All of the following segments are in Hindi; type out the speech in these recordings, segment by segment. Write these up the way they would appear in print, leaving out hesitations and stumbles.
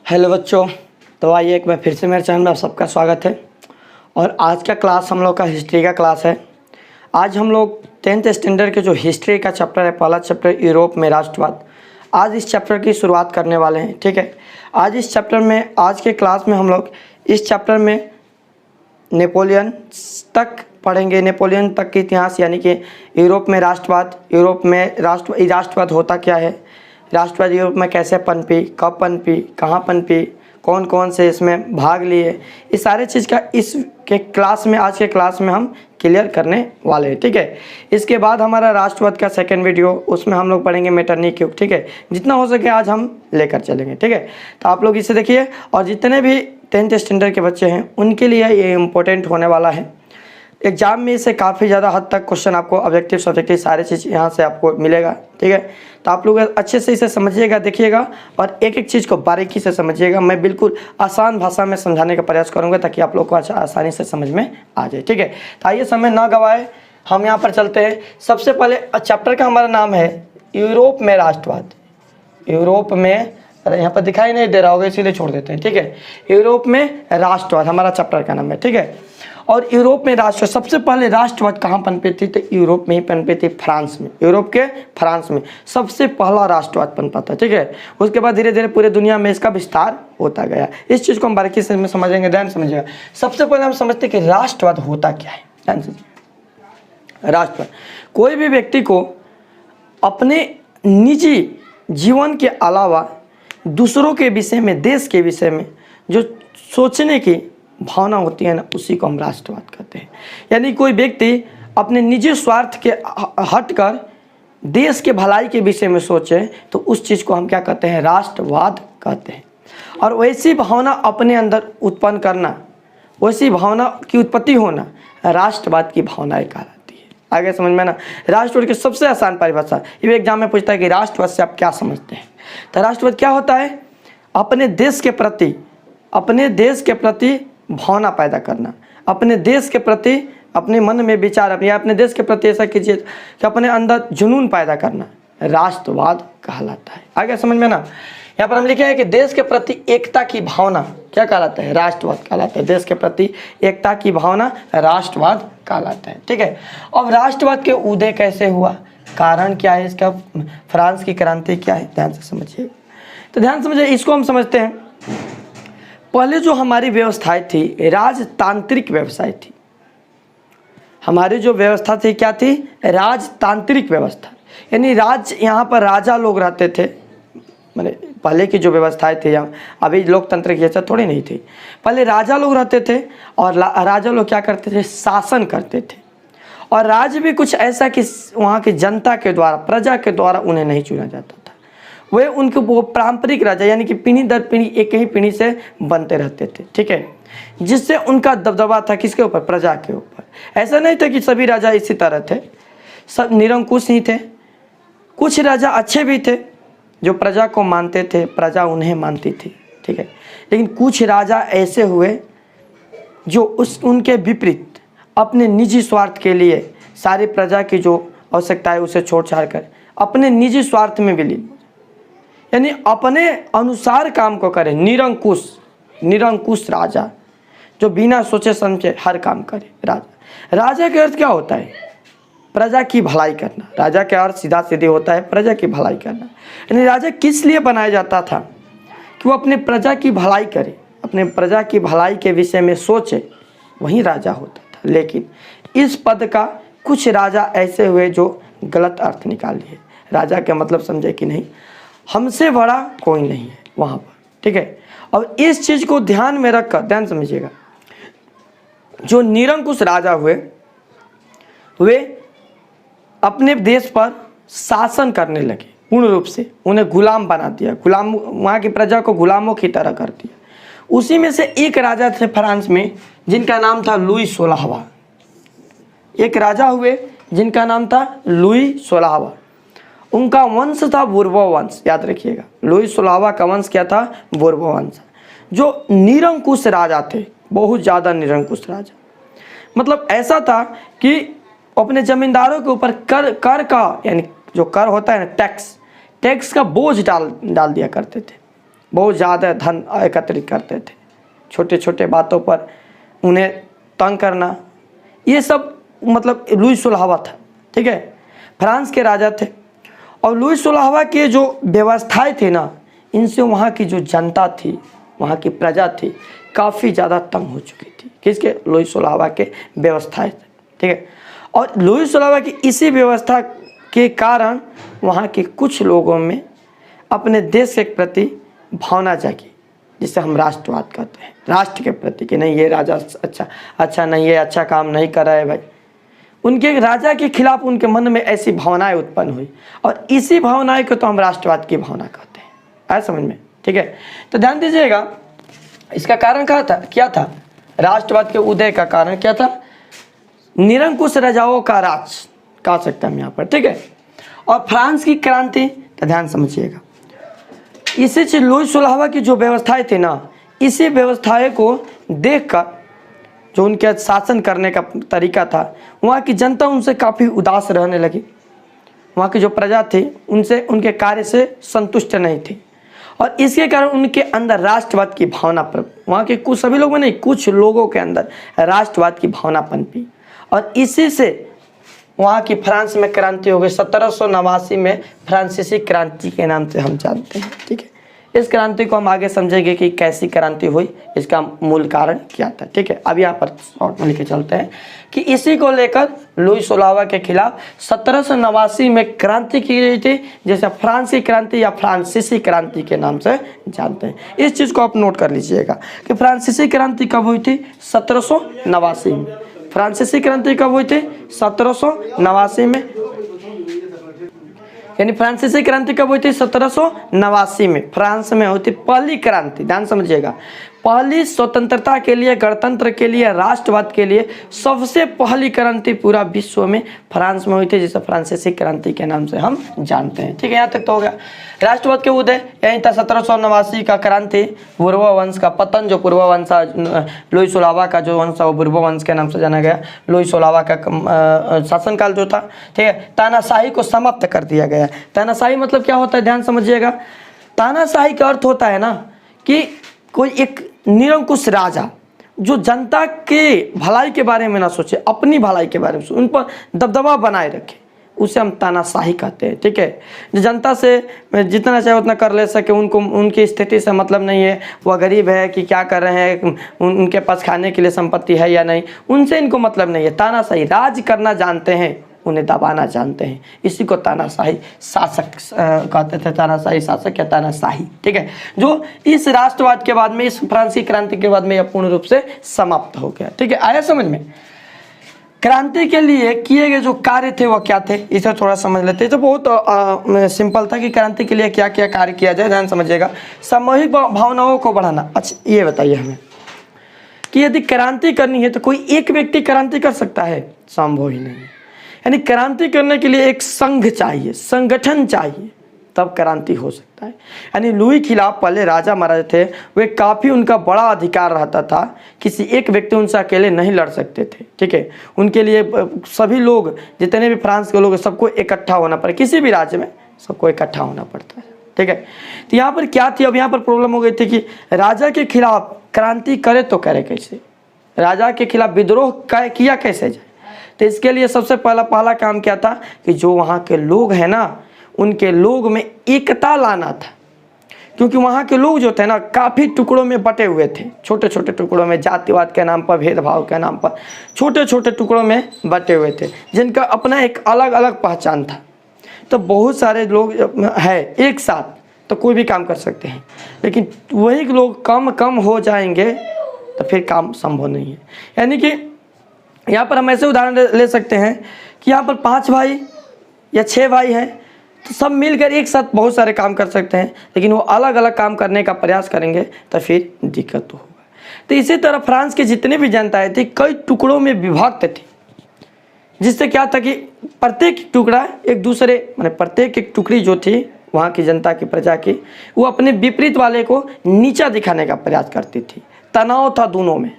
हेलो बच्चों, तो आइए एक बार फिर से मेरे चैनल में आप सबका स्वागत है। और आज का क्लास हम लोग का हिस्ट्री का क्लास है। आज हम लोग 10th स्टैंडर्ड के जो हिस्ट्री का चैप्टर है, पहला चैप्टर यूरोप में राष्ट्रवाद, आज इस चैप्टर की शुरुआत करने वाले हैं। ठीक है, आज इस चैप्टर में, आज के क्लास में हम लोग इस चैप्टर में नेपोलियन तक पढ़ेंगे, नेपोलियन तक के इतिहास, यानी कि यूरोप में राष्ट्रवाद, यूरोप में राष्ट्रवाद होता क्या है, राष्ट्रवाद यूरोप में कैसे पनपी, कब पनपी, कहाँ पनपी, कौन कौन से इसमें भाग लिए, इस सारे चीज़ का इस के क्लास में, आज के क्लास में हम क्लियर करने वाले हैं। ठीक है, इसके बाद हमारा राष्ट्रवाद का सेकंड वीडियो, उसमें हम लोग पढ़ेंगे मेटरनिक युग। ठीक है, जितना हो सके आज हम लेकर चलेंगे। ठीक है, तो आप लोग इसे देखिए, और जितने भी 10th स्टैंडर्ड के बच्चे हैं उनके लिए ये इम्पोर्टेंट होने वाला है। एग्जाम में इसे काफ़ी ज़्यादा हद तक क्वेश्चन आपको ऑब्जेक्टिव सब्जेक्टिव सारे चीज़ यहाँ से आपको मिलेगा। ठीक है, तो आप लोग अच्छे से इसे समझिएगा, देखिएगा और एक एक चीज़ को बारीकी से समझिएगा। मैं बिल्कुल आसान भाषा में समझाने का प्रयास करूँगा ताकि आप लोग को अच्छा आसानी से समझ में आ जाए। ठीक है, तो आइए समय ना गवाए, हम यहाँ पर चलते हैं। सबसे पहले चैप्टर का हमारा नाम है यूरोप में राष्ट्रवाद। यूरोप में, अरे यहाँ पर दिखाई नहीं दे रहा होगा इसीलिए छोड़ देते हैं। ठीक है, यूरोप में राष्ट्रवाद हमारा चैप्टर का नाम है। ठीक है, और यूरोप में राष्ट्रवाद, सबसे पहले राष्ट्रवाद कहाँ पनपी थी, तो यूरोप में ही पनपी थी, फ्रांस में। यूरोप के फ्रांस में सबसे पहला राष्ट्रवाद पनपा था। ठीक है, उसके बाद धीरे धीरे पूरे दुनिया में इसका विस्तार होता गया। इस चीज़ को हम बारीकी से समझेंगे, ध्यान समझिएगा। सबसे पहले हम समझते हैं कि राष्ट्रवाद होता क्या है। ध्यान समझिए, राष्ट्रवाद कोई भी व्यक्ति को अपने निजी जीवन के अलावा दूसरों के विषय में, देश के विषय में जो सोचने की भावना होती है ना, उसी को हम राष्ट्रवाद कहते हैं। यानी कोई व्यक्ति अपने निजी स्वार्थ के हटकर देश के भलाई के विषय में सोचे तो उस चीज़ को हम क्या कहते हैं, राष्ट्रवाद कहते हैं। और वैसी भावना अपने अंदर उत्पन्न करना, वैसी भावना की उत्पत्ति होना राष्ट्रवाद की भावनाएं कहलाती है। आगे समझ में ना, राष्ट्रवाद की सबसे आसान परिभाषा, ये एग्जाम में पूछता है कि राष्ट्रवाद से आप क्या समझते हैं। तो राष्ट्रवाद क्या होता है, अपने देश के प्रति भावना पैदा करना, अपने देश के प्रति अपने मन में विचार, या अपने देश के प्रति ऐसा कीजिए कि अपने अंदर जुनून पैदा करना राष्ट्रवाद कहलाता है। आगे समझ में ना, यहाँ पर हम लिखे हैं कि देश के प्रति एकता की भावना क्या कहलाता है, राष्ट्रवाद कहलाता है। देश के प्रति एकता की भावना राष्ट्रवाद कहलाता है। ठीक है, अब राष्ट्रवाद के उदय कैसे हुआ, कारण क्या है इसका, फ्रांस की क्रांति क्या है, ध्यान से समझिए। तो ध्यान समझिए, इसको हम समझते हैं। पहले जो हमारी व्यवस्थाएं थी, राजतांत्रिक व्यवसाय थी। हमारी जो व्यवस्था थी क्या थी, राजतांत्रिक व्यवस्था, यानी यहाँ पर राजा लोग रहते थे। माने पहले की जो व्यवस्थाएं थी, अभी लोकतंत्र की जैसा थोड़ी नहीं थी। पहले राजा लोग रहते थे और राजा लोग क्या करते थे, शासन करते थे। और राज्य भी कुछ ऐसा कि वहाँ की जनता के द्वारा, प्रजा के द्वारा उन्हें नहीं चुना जाता था। वे उनके वो पारंपरिक राजा, यानी कि पीढ़ी दर पीढ़ी एक ही पीढ़ी से बनते रहते थे। ठीक है, जिससे उनका दबदबा था किसके ऊपर, प्रजा के ऊपर। ऐसा नहीं था कि सभी राजा इसी तरह थे, सब निरंकुश ही थे। कुछ राजा अच्छे भी थे जो प्रजा को मानते थे, प्रजा उन्हें मानती थी। ठीक है, लेकिन कुछ राजा ऐसे हुए जो उनके विपरीत अपने निजी स्वार्थ के लिए सारी प्रजा की जो आवश्यकता है उसे छोड़ छाड़ कर अपने निजी स्वार्थ में विलीन, यानी अपने अनुसार काम को करे। निरंकुश राजा जो बिना सोचे समझे हर काम करे। राजा के अर्थ क्या होता है, प्रजा की भलाई करना। राजा के अर्थ सीधा सीधे होता है प्रजा की भलाई करना। यानी राजा किस लिए बनाया जाता था, कि वो अपने प्रजा की भलाई करे, अपने प्रजा की भलाई के विषय में सोचे, वही राजा होता था। लेकिन इस पद का कुछ राजा ऐसे हुए जो गलत अर्थ निकाल लिए। राजा का मतलब समझे कि नहीं, हमसे बड़ा कोई नहीं है वहाँ पर। ठीक है, और इस चीज़ को ध्यान में रखकर, ध्यान समझिएगा, जो निरंकुश राजा हुए वे अपने देश पर शासन करने लगे पूर्ण रूप से, उन्हें गुलाम बना दिया, गुलाम, वहाँ की प्रजा को गुलामों की तरह कर दिया। उसी में से एक राजा थे फ्रांस में जिनका नाम था लुई 16वां। एक राजा हुए जिनका नाम था लुई 16वां। उनका वंश था बूर्बो वंश, याद रखिएगा। लुई 16वां का वंश क्या था, बूर्बो वंश। जो निरंकुश राजा थे, बहुत ज़्यादा निरंकुश राजा। मतलब ऐसा था कि अपने जमींदारों के ऊपर कर का, यानी जो कर होता है ना, टैक्स का बोझ डाल दिया करते थे। बहुत ज़्यादा धन एकत्रित करते थे। छोटे छोटे बातों पर उन्हें तंग करना, ये सब मतलब लुई 16वां था, ठीक है, फ्रांस के राजा थे। और लुई 16वां के जो व्यवस्थाएं थी ना, इनसे वहाँ की जो जनता थी, वहाँ की प्रजा थी, काफ़ी ज़्यादा तंग हो चुकी थी। किसके? लुई 16वां के व्यवस्थाएं थे, ठीक है। और लुई 16वां की इसी व्यवस्था के कारण वहाँ के कुछ लोगों में अपने देश के प्रति भावना जागी, जिसे हम राष्ट्रवाद कहते हैं, राष्ट्र के प्रति कि नहीं ये राजा अच्छा नहीं, ये अच्छा काम नहीं कर रहा है भाई। उनके राजा के खिलाफ उनके मन में ऐसी भावनाएं उत्पन्न हुई, और इसी भावनाएं को तो हम राष्ट्रवाद की भावना कहते हैं। आया समझ में? ठीक है, तो ध्यान दीजिएगा, इसका कारण क्या था? राष्ट्रवाद के उदय का कारण क्या था? निरंकुश राजाओं का राज कह सकते हैं हम यहाँ पर, ठीक है। और फ्रांस की क्रांति, तो ध्यान समझिएगा, इसी से लुई 16वां की जो व्यवस्थाएं थी ना, इसी व्यवस्थाएं को देखकर जो उनके शासन करने का तरीका था, वहाँ की जनता उनसे काफ़ी उदास रहने लगी। वहाँ की जो प्रजा थी उनसे, उनके कार्य से संतुष्ट नहीं थी, और इसके कारण उनके अंदर राष्ट्रवाद की भावना पर, वहाँ के कुछ सभी लोग में नहीं, कुछ लोगों के अंदर राष्ट्रवाद की भावना पनपी, और इसी से वहाँ की फ्रांस में क्रांति हो गई। 1789 में फ्रांसीसी क्रांति के नाम से हम जानते हैं, ठीक है। इस क्रांति को हम आगे समझेंगे कि कैसी क्रांति हुई, इसका मूल कारण क्या था, ठीक है। अब यहाँ पर शॉर्ट में लेके चलते हैं कि इसी को लेकर लुई 16वां के खिलाफ 1789 में क्रांति की गई थी, जिसे फ्रांसी क्रांति या फ्रांसीसी क्रांति के नाम से जानते हैं। इस चीज़ को आप नोट कर लीजिएगा कि फ्रांसीसी क्रांति कब हुई थी? 1789 में। फ्रांसीसी क्रांति कब हुई थी? 1789 में। यानी फ्रांसीसी क्रांति कब हुई थी? 1789 में फ्रांस में हुई थी पहली क्रांति। ध्यान समझिएगा, पहली स्वतंत्रता के लिए, गणतंत्र के लिए, राष्ट्रवाद के लिए सबसे पहली क्रांति पूरा विश्व में फ्रांस में हुई थी, जिसे फ्रांसीसी क्रांति के नाम से हम जानते हैं, ठीक है। यहाँ तक तो हो गया। राष्ट्रवाद के उदय यही था 1789 का क्रांति, पूर्व वंश का पतन, जो पूर्व वंश लुई 16वां का जो वंश था वो पूर्व वंश के नाम से जाना गया। लुई 16वां का शासनकाल जो था, ठीक है, तानाशाही को समाप्त कर दिया गया। तानाशाही मतलब क्या होता है? ध्यान समझिएगा, तानाशाही का अर्थ होता है ना कि कोई एक निरंकुश राजा जो जनता के भलाई के बारे में ना सोचे, अपनी भलाई के बारे में सोचे, उन पर दबदबा बनाए रखे, उसे हम तानाशाही कहते हैं, ठीक है। जो जनता से जितना चाहे उतना कर ले सके, उनको उनकी स्थिति से मतलब नहीं है, वह गरीब है कि क्या कर रहे हैं, उनके पास खाने के लिए संपत्ति है या नहीं, उनसे इनको मतलब नहीं है। तानाशाही, राज करना जानते हैं, उन्हें दबाना जानते हैं, इसी को तानाशाही शासक कहते थे, तानाशाही शासक या तानाशाही, ठीक है। जो इस राष्ट्रवाद के बाद में, इस फ्रांसीसी क्रांति के बाद में यह पूर्ण रूप से समाप्त हो गया, ठीक है। आया समझ में? क्रांति के लिए किए गए जो कार्य थे वो क्या थे, इसे थोड़ा समझ लेते हैं। तो बहुत सिंपल था कि क्रांति के लिए क्या क्या कार्य किया जाए। ध्यान समझिएगा, सामूहिक भावनाओं को बढ़ाना। अच्छा ये बताइए हमें कि यदि क्रांति करनी है तो कोई एक व्यक्ति क्रांति कर सकता है? संभव ही नहीं है। यानी क्रांति करने के लिए एक संघ चाहिए, संगठन चाहिए, तब क्रांति हो सकता है। यानी लुई खिलाफ पहले राजा महाराजा थे, वे काफ़ी, उनका बड़ा अधिकार रहता था, किसी एक व्यक्ति उनसे अकेले नहीं लड़ सकते थे, ठीक है। उनके लिए सभी लोग, जितने भी फ्रांस के लोग, सबको इकट्ठा होना पड़े, किसी भी राज्य में सबको इकट्ठा होना पड़ता है, ठीक है। तो यहाँ पर क्या थी, अब यहाँ पर प्रॉब्लम हो गई थी कि राजा के खिलाफ क्रांति करे तो करे कैसे, राजा के खिलाफ विद्रोह किया कैसे जाए। तो इसके लिए सबसे पहला काम क्या था कि जो वहाँ के लोग हैं ना, उनके लोग में एकता लाना था, क्योंकि वहाँ के लोग जो थे ना काफ़ी टुकड़ों में बटे हुए थे, छोटे छोटे टुकड़ों में, जातिवाद के नाम पर, भेदभाव के नाम पर छोटे छोटे टुकड़ों में बटे हुए थे, जिनका अपना एक अलग अलग पहचान था। तो बहुत सारे लोग है एक साथ तो कोई भी काम कर सकते हैं, लेकिन वही लोग कम हो जाएंगे तो फिर काम संभव नहीं है। यानी कि यहाँ पर हम ऐसे उदाहरण ले सकते हैं कि यहाँ पर 5 भाई या 6 भाई हैं, तो सब मिलकर एक साथ बहुत सारे काम कर सकते हैं, लेकिन वो अलग अलग काम करने का प्रयास करेंगे तो फिर दिक्कत तो होगा। तो इसी तरह फ्रांस की जितनी भी जनताएं थी कई टुकड़ों में विभक्त थी, जिससे क्या था कि प्रत्येक टुकड़ा एक दूसरे, माने प्रत्येक एक टुकड़ी जो थी वहाँ की जनता की, प्रजा की, वो अपने विपरीत वाले को नीचा दिखाने का प्रयास करती थी। तनाव था दोनों में,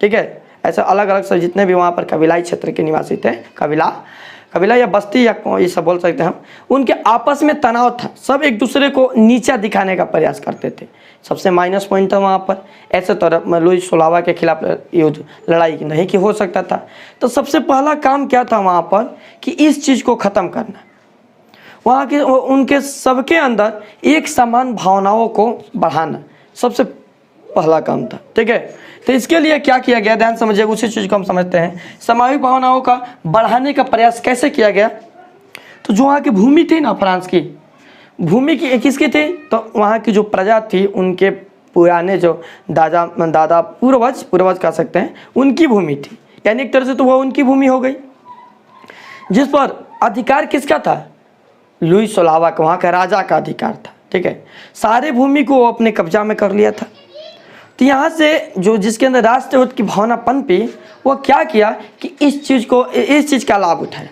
ठीक है। ऐसा अलग अलग से जितने भी वहाँ पर कबीलाई क्षेत्र के निवासी थे, कबीला, कबीला या बस्ती या ये सब बोल सकते हैं हम, उनके आपस में तनाव था, सब एक दूसरे को नीचा दिखाने का प्रयास करते थे। सबसे माइनस पॉइंट था वहाँ पर। ऐसे तो लुई सोलावा के खिलाफ युद्ध लड़ाई नहीं कि हो सकता था। तो सबसे पहला काम क्या था वहाँ पर कि इस चीज़ को ख़त्म करना, वहाँ के उनके सबके अंदर एक समान भावनाओं को बढ़ाना सबसे पहला काम था। ठीक है, तो इसके लिए क्या किया गया, ध्यान समझिए, उसी चीज़ को हम समझते हैं। सामाजिक भावनाओं का बढ़ाने का प्रयास कैसे किया गया? तो जो वहाँ की भूमि थी ना, फ्रांस की भूमि की किसकी थी? तो वहाँ की जो प्रजा थी, उनके पुराने जो दादा पूर्वज कह सकते हैं, उनकी भूमि थी। यानी एक तरह से तो वह उनकी भूमि हो गई, जिस पर अधिकार किसका था? लुई सोलावा का, वहाँ का राजा का अधिकार था। ठीक है, सारे भूमि को वो अपने कब्जा में कर लिया था। तो यहाँ से जो जिसके अंदर राष्ट्रहित की भावना पनपी, वो क्या किया कि इस चीज़ का लाभ उठाया।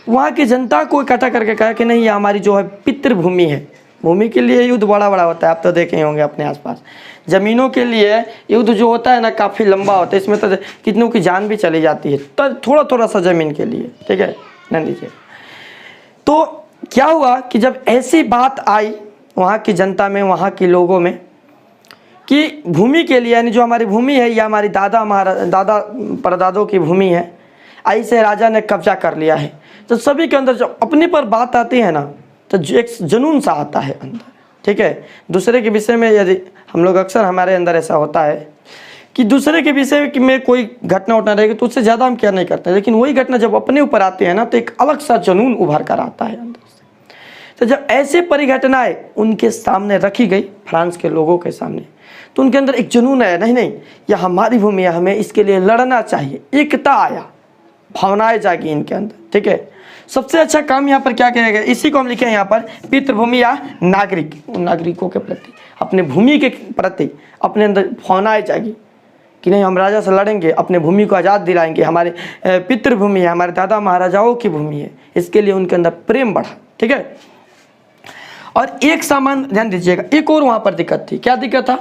वहाँ की जनता को इकट्ठा करके कहा कि नहीं, ये हमारी जो है पितृभूमि है। भूमि के लिए युद्ध बड़ा होता है, आप तो देखे होंगे अपने आसपास। ज़मीनों के लिए युद्ध जो होता है ना, काफ़ी लंबा होता है, इसमें तो कितनों की जान भी चली जाती है, तो थोड़ा सा ज़मीन के लिए। ठीक है, न लीजिए। तो क्या हुआ कि जब ऐसी बात आई वहाँ की जनता में, वहाँ के लोगों में, कि भूमि के लिए, यानी जो हमारी भूमि है, या हमारी दादा परदादों की भूमि है, ऐसे राजा ने कब्जा कर लिया है, तो सभी के अंदर जब अपने पर बात आती है ना, तो एक जुनून सा आता है अंदर। ठीक है, दूसरे के विषय में यदि हम लोग, अक्सर हमारे अंदर ऐसा होता है कि दूसरे के विषय में कोई घटना उठना रहेगी तो उससे ज़्यादा हम क्या नहीं करते, लेकिन वही घटना जब अपने ऊपर आती है ना, तो एक अलग सा जुनून उभर कर आता है अंदर से। तो जब ऐसे परिघटनाएं उनके सामने रखी गई, फ्रांस के लोगों के सामने, तो उनके अंदर एक जुनून आया, नहीं यह हमारी भूमि है, हमें इसके लिए लड़ना चाहिए। एकता आया, भावनाएं जागी इनके अंदर। ठीक है, सबसे अच्छा काम यहाँ पर क्या किया गया, इसी को हम लिखे हैं यहाँ पर, पितृभूमि या नागरिक, उन नागरिकों के प्रति, अपने भूमि के प्रति अपने अंदर भावनाएं जागी कि नहीं, हम राजा से लड़ेंगे, अपने भूमि को आज़ाद दिलाएंगे, हमारे पितृभूमि है, हमारे दादा महाराजाओं की भूमि है, इसके लिए उनके अंदर प्रेम बढ़ा। ठीक है, और एक सामान ध्यान दीजिएगा, एक और वहाँ पर दिक्कत थी। क्या दिक्कत था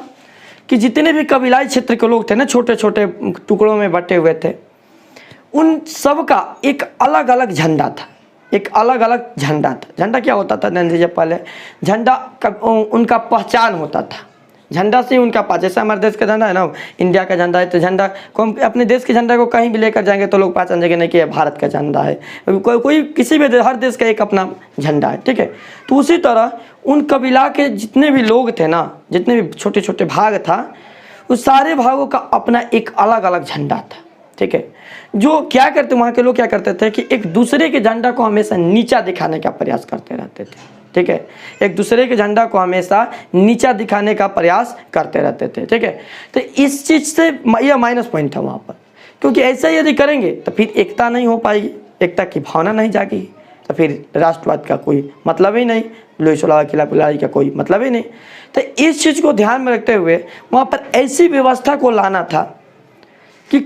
कि जितने भी कबीलाई क्षेत्र के लोग थे ना, छोटे छोटे टुकड़ों में बटे हुए थे, उन सब का एक अलग अलग झंडा था, एक अलग अलग झंडा था। झंडा क्या होता था, ध्यान दीजिए, पहले झंडा उनका पहचान होता था, झंडा से उनका जैसे हमारे देश का झंडा है ना, इंडिया का झंडा है, तो झंडा को हम अपने देश के झंडा को कहीं भी लेकर जाएंगे तो लोग पहचान जाएंगे नहीं कि भारत का झंडा है। कोई किसी भी हर देश का एक अपना झंडा है। ठीक है, तो उसी तरह उन कबीला के जितने भी लोग थे ना, जितने भी छोटे छोटे भाग था, उस सारे भागों का अपना एक अलग अलग झंडा था। ठीक है, जो क्या करते, वहाँ के लोग क्या करते थे कि एक दूसरे के झंडा को हमेशा नीचा दिखाने का प्रयास करते रहते थे। ठीक है, एक दूसरे के झंडा को हमेशा नीचा दिखाने का प्रयास करते रहते थे। ठीक है, तो इस चीज़ से यह माइनस पॉइंट था वहाँ पर, क्योंकि ऐसा यदि करेंगे तो फिर एकता नहीं हो पाएगी, एकता की भावना नहीं जागेगी, तो फिर राष्ट्रवाद का कोई मतलब ही नहीं, लुई सोलावा की खिलाफ लड़ाई का कोई मतलब ही नहीं। तो इस चीज़ को ध्यान में रखते हुए वहाँ पर ऐसी व्यवस्था को लाना था कि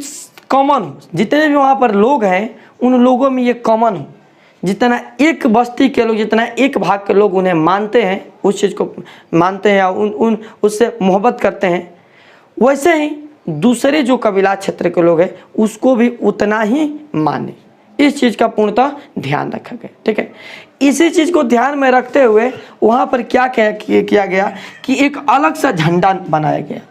कॉमन, जितने भी वहाँ पर लोग हैं उन लोगों में ये कॉमन हो, जितना एक बस्ती के लोग, जितना एक भाग के लोग उन्हें मानते हैं, उस चीज़ को मानते हैं या उससे मोहब्बत करते हैं, वैसे ही दूसरे जो कबीला क्षेत्र के लोग हैं उसको भी उतना ही माने। इस चीज़ का पूर्णतः ध्यान रखा गया। ठीक है, इसी चीज़ को ध्यान में रखते हुए वहाँ पर क्या किया गया कि एक अलग सा झंडा बनाया गया,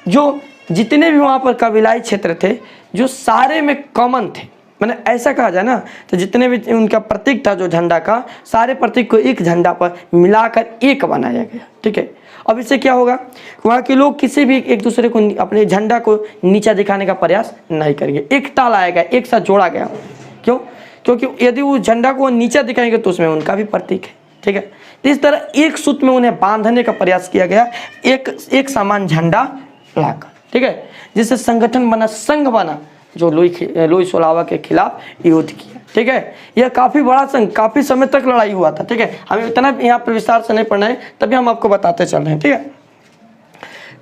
जो जितने भी वहाँ पर कबीलाई क्षेत्र थे, जो सारे में कॉमन थे, मैंने ऐसा कहा जाए ना, तो जितने भी उनका प्रतीक था जो झंडा का, सारे प्रतीक को एक झंडा पर मिलाकर एक बनाया गया। ठीक है, अब इससे क्या होगा, वहाँ के लोग किसी भी एक दूसरे को अपने झंडा को नीचा दिखाने का प्रयास नहीं करेंगे, एकता लाया गया, एक साथ जोड़ा गया। क्यों? क्योंकि यदि वो झंडा को नीचा दिखाएंगे तो उसमें उनका भी प्रतीक है। ठीक है, इस तरह एक सूत्र में उन्हें बांधने का प्रयास किया गया, एक समान झंडा लाकर। ठीक है, जिससे संगठन बना, संघ बना, जो लुई सोलावा के खिलाफ युद्ध किया। ठीक है, यह काफ़ी बड़ा संघ, काफ़ी समय तक लड़ाई हुआ था। ठीक है, हमें इतना यहाँ पर विस्तार से नहीं पढ़ना है, तभी हम आपको बताते चल रहे हैं। ठीक है,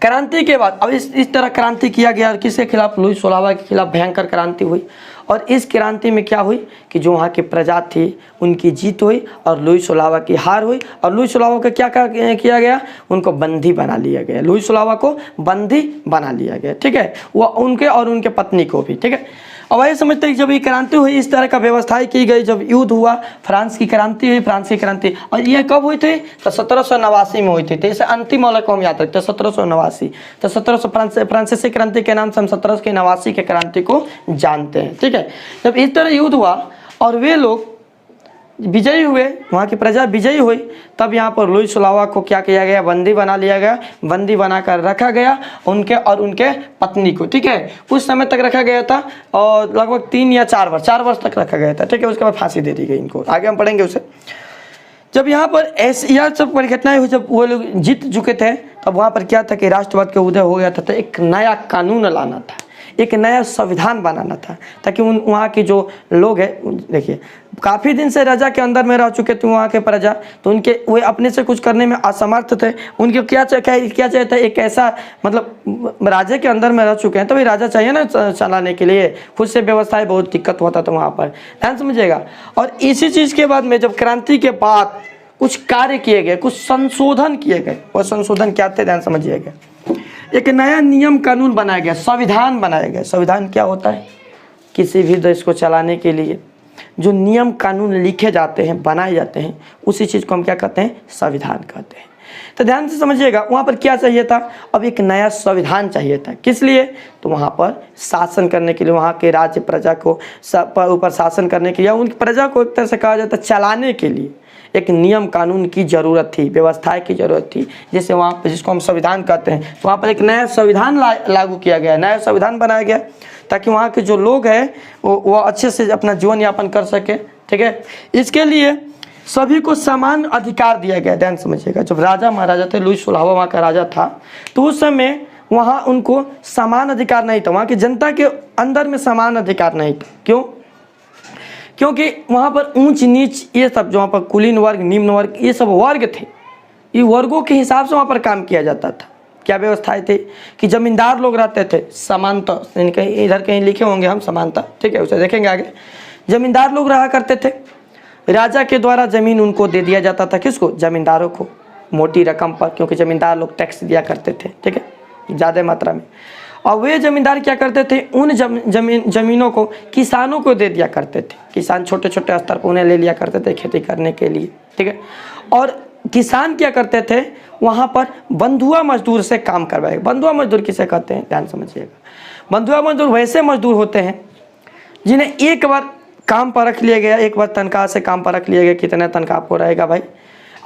क्रांति के बाद अब इस तरह क्रांति किया गया, किसके खिलाफ, लुई सोलावा के खिलाफ भयंकर क्रांति हुई। और इस क्रांति में क्या हुई कि जो वहाँ की प्रजा थी उनकी जीत हुई और लुई सोलावा की हार हुई। और लुई सोलावा का क्या किया गया, उनको बंदी बना लिया गया, लुई सोलावा को बंदी बना लिया गया। ठीक है, वह उनके और उनके पत्नी को भी। ठीक है, अब वही समझते हैं कि जब ये क्रांति हुई, इस तरह का व्यवस्थाएं की गई, जब युद्ध हुआ, फ्रांस की क्रांति हुई, फ्रांस की क्रांति, और ये कब हुई थी? तो 1789 में हुई थी। तो इसे अंतिम वाला को हम याद रखते हैं, 1789। तो 1700 फ्रांसीसी क्रांति के नाम से हम 1789 के क्रांति को जानते हैं, ठीक है। जब इस तरह युद्ध हुआ और वे लोग विजयी हुए, वहाँ की प्रजा विजयी हुई, तब यहाँ पर लुई सुलावा को क्या किया गया? बंदी बना लिया गया, बंदी बनाकर रखा गया उनके और उनके पत्नी को, ठीक है। उस समय तक रखा गया था और लगभग 3 या 4 वर्ष तक रखा गया था, ठीक है। उसके बाद फांसी दे दी गई इनको, आगे हम पढ़ेंगे उसे। जब यहाँ पर ऐसी यह सब परिघटनाएं हुई, जब वो लोग जीत चुके थे, तब वहाँ पर क्या था कि राष्ट्रवाद का उदय हो गया था। तो एक नया कानून लाना था, एक नया संविधान बनाना था, ताकि वहाँ के जो लोग हैं, देखिए काफ़ी दिन से राजा के अंदर में रह चुके थे वहाँ के प्रजा, तो उनके वे अपने से कुछ करने में असमर्थ थे। उनके क्या चाहिए था? एक ऐसा, मतलब राजे के अंदर में रह चुके हैं तो भाई राजा चाहिए ना चलाने के लिए, खुद से व्यवस्थाएं बहुत दिक्कत होता था वहाँ पर, ध्यान समझिएगा। और इसी चीज़ के बाद में जब क्रांति के बाद कुछ कार्य किए गए, कुछ संशोधन किए गए, और संशोधन क्या थे? ध्यान समझिएगा। एक नया नियम कानून बनाया गया, संविधान बनाया गया। संविधान क्या होता है? किसी भी देश को चलाने के लिए जो नियम कानून लिखे जाते हैं, बनाए जाते हैं, उसी चीज़ को हम क्या कहते हैं? संविधान कहते हैं। तो ध्यान से समझिएगा, वहाँ पर क्या चाहिए था? अब एक नया संविधान चाहिए था। किस लिए? तो वहाँ पर शासन करने के लिए, वहाँ के राज्य प्रजा को ऊपर शासन करने के लिए, उन प्रजा को एक तरह से कहा जाता है चलाने के लिए एक नियम कानून की ज़रूरत थी, व्यवस्था की ज़रूरत थी, जिससे वहाँ पर, जिसको हम संविधान कहते हैं, तो वहाँ पर एक नया संविधान लागू किया गया, नया संविधान बनाया गया, ताकि वहाँ के जो लोग हैं वो अच्छे से अपना जीवन यापन कर सके, ठीक है। इसके लिए सभी को समान अधिकार दिया गया। ध्यान समझिएगा, जब राजा महाराजा थे, लुई सुलावा वहाँ का राजा था, तो उस समय वहाँ उनको समान अधिकार नहीं था, वहाँ की जनता के अंदर में समान अधिकार नहीं था। क्यों? क्योंकि वहाँ पर ऊंच नीच ये सब, जो वहाँ पर कुलीन वर्ग, निम्न वर्ग, ये सब वर्ग थे, ये वर्गों के हिसाब से वहाँ पर काम किया जाता था। क्या व्यवस्थाएं थी कि जमींदार लोग रहते थे समानता, कहीं इधर कहीं लिखे होंगे हम समानता, ठीक है, उसे देखेंगे आगे। जमींदार लोग रहा करते थे, राजा के द्वारा जमीन उनको दे दिया जाता था। किसको? जमींदारों को, मोटी रकम पर, क्योंकि जमींदार लोग टैक्स दिया करते थे, ठीक है, ज़्यादा मात्रा में। और वे जमींदार क्या करते थे? उन जमीनों को किसानों को दे दिया करते थे। किसान छोटे छोटे स्तर पर उन्हें ले लिया करते थे खेती करने के लिए, ठीक है। और किसान क्या करते थे? वहाँ पर बंधुआ मजदूर से काम करवाए। बंधुआ मजदूर किसे कहते हैं? ध्यान समझिएगा। बंधुआ मजदूर वैसे मजदूर होते हैं जिन्हें एक बार काम पर रख लिया गया, एक बार तनख्वाह से काम पर रख लिया गया, कितना तनख्वाह आपको रहेगा भाई,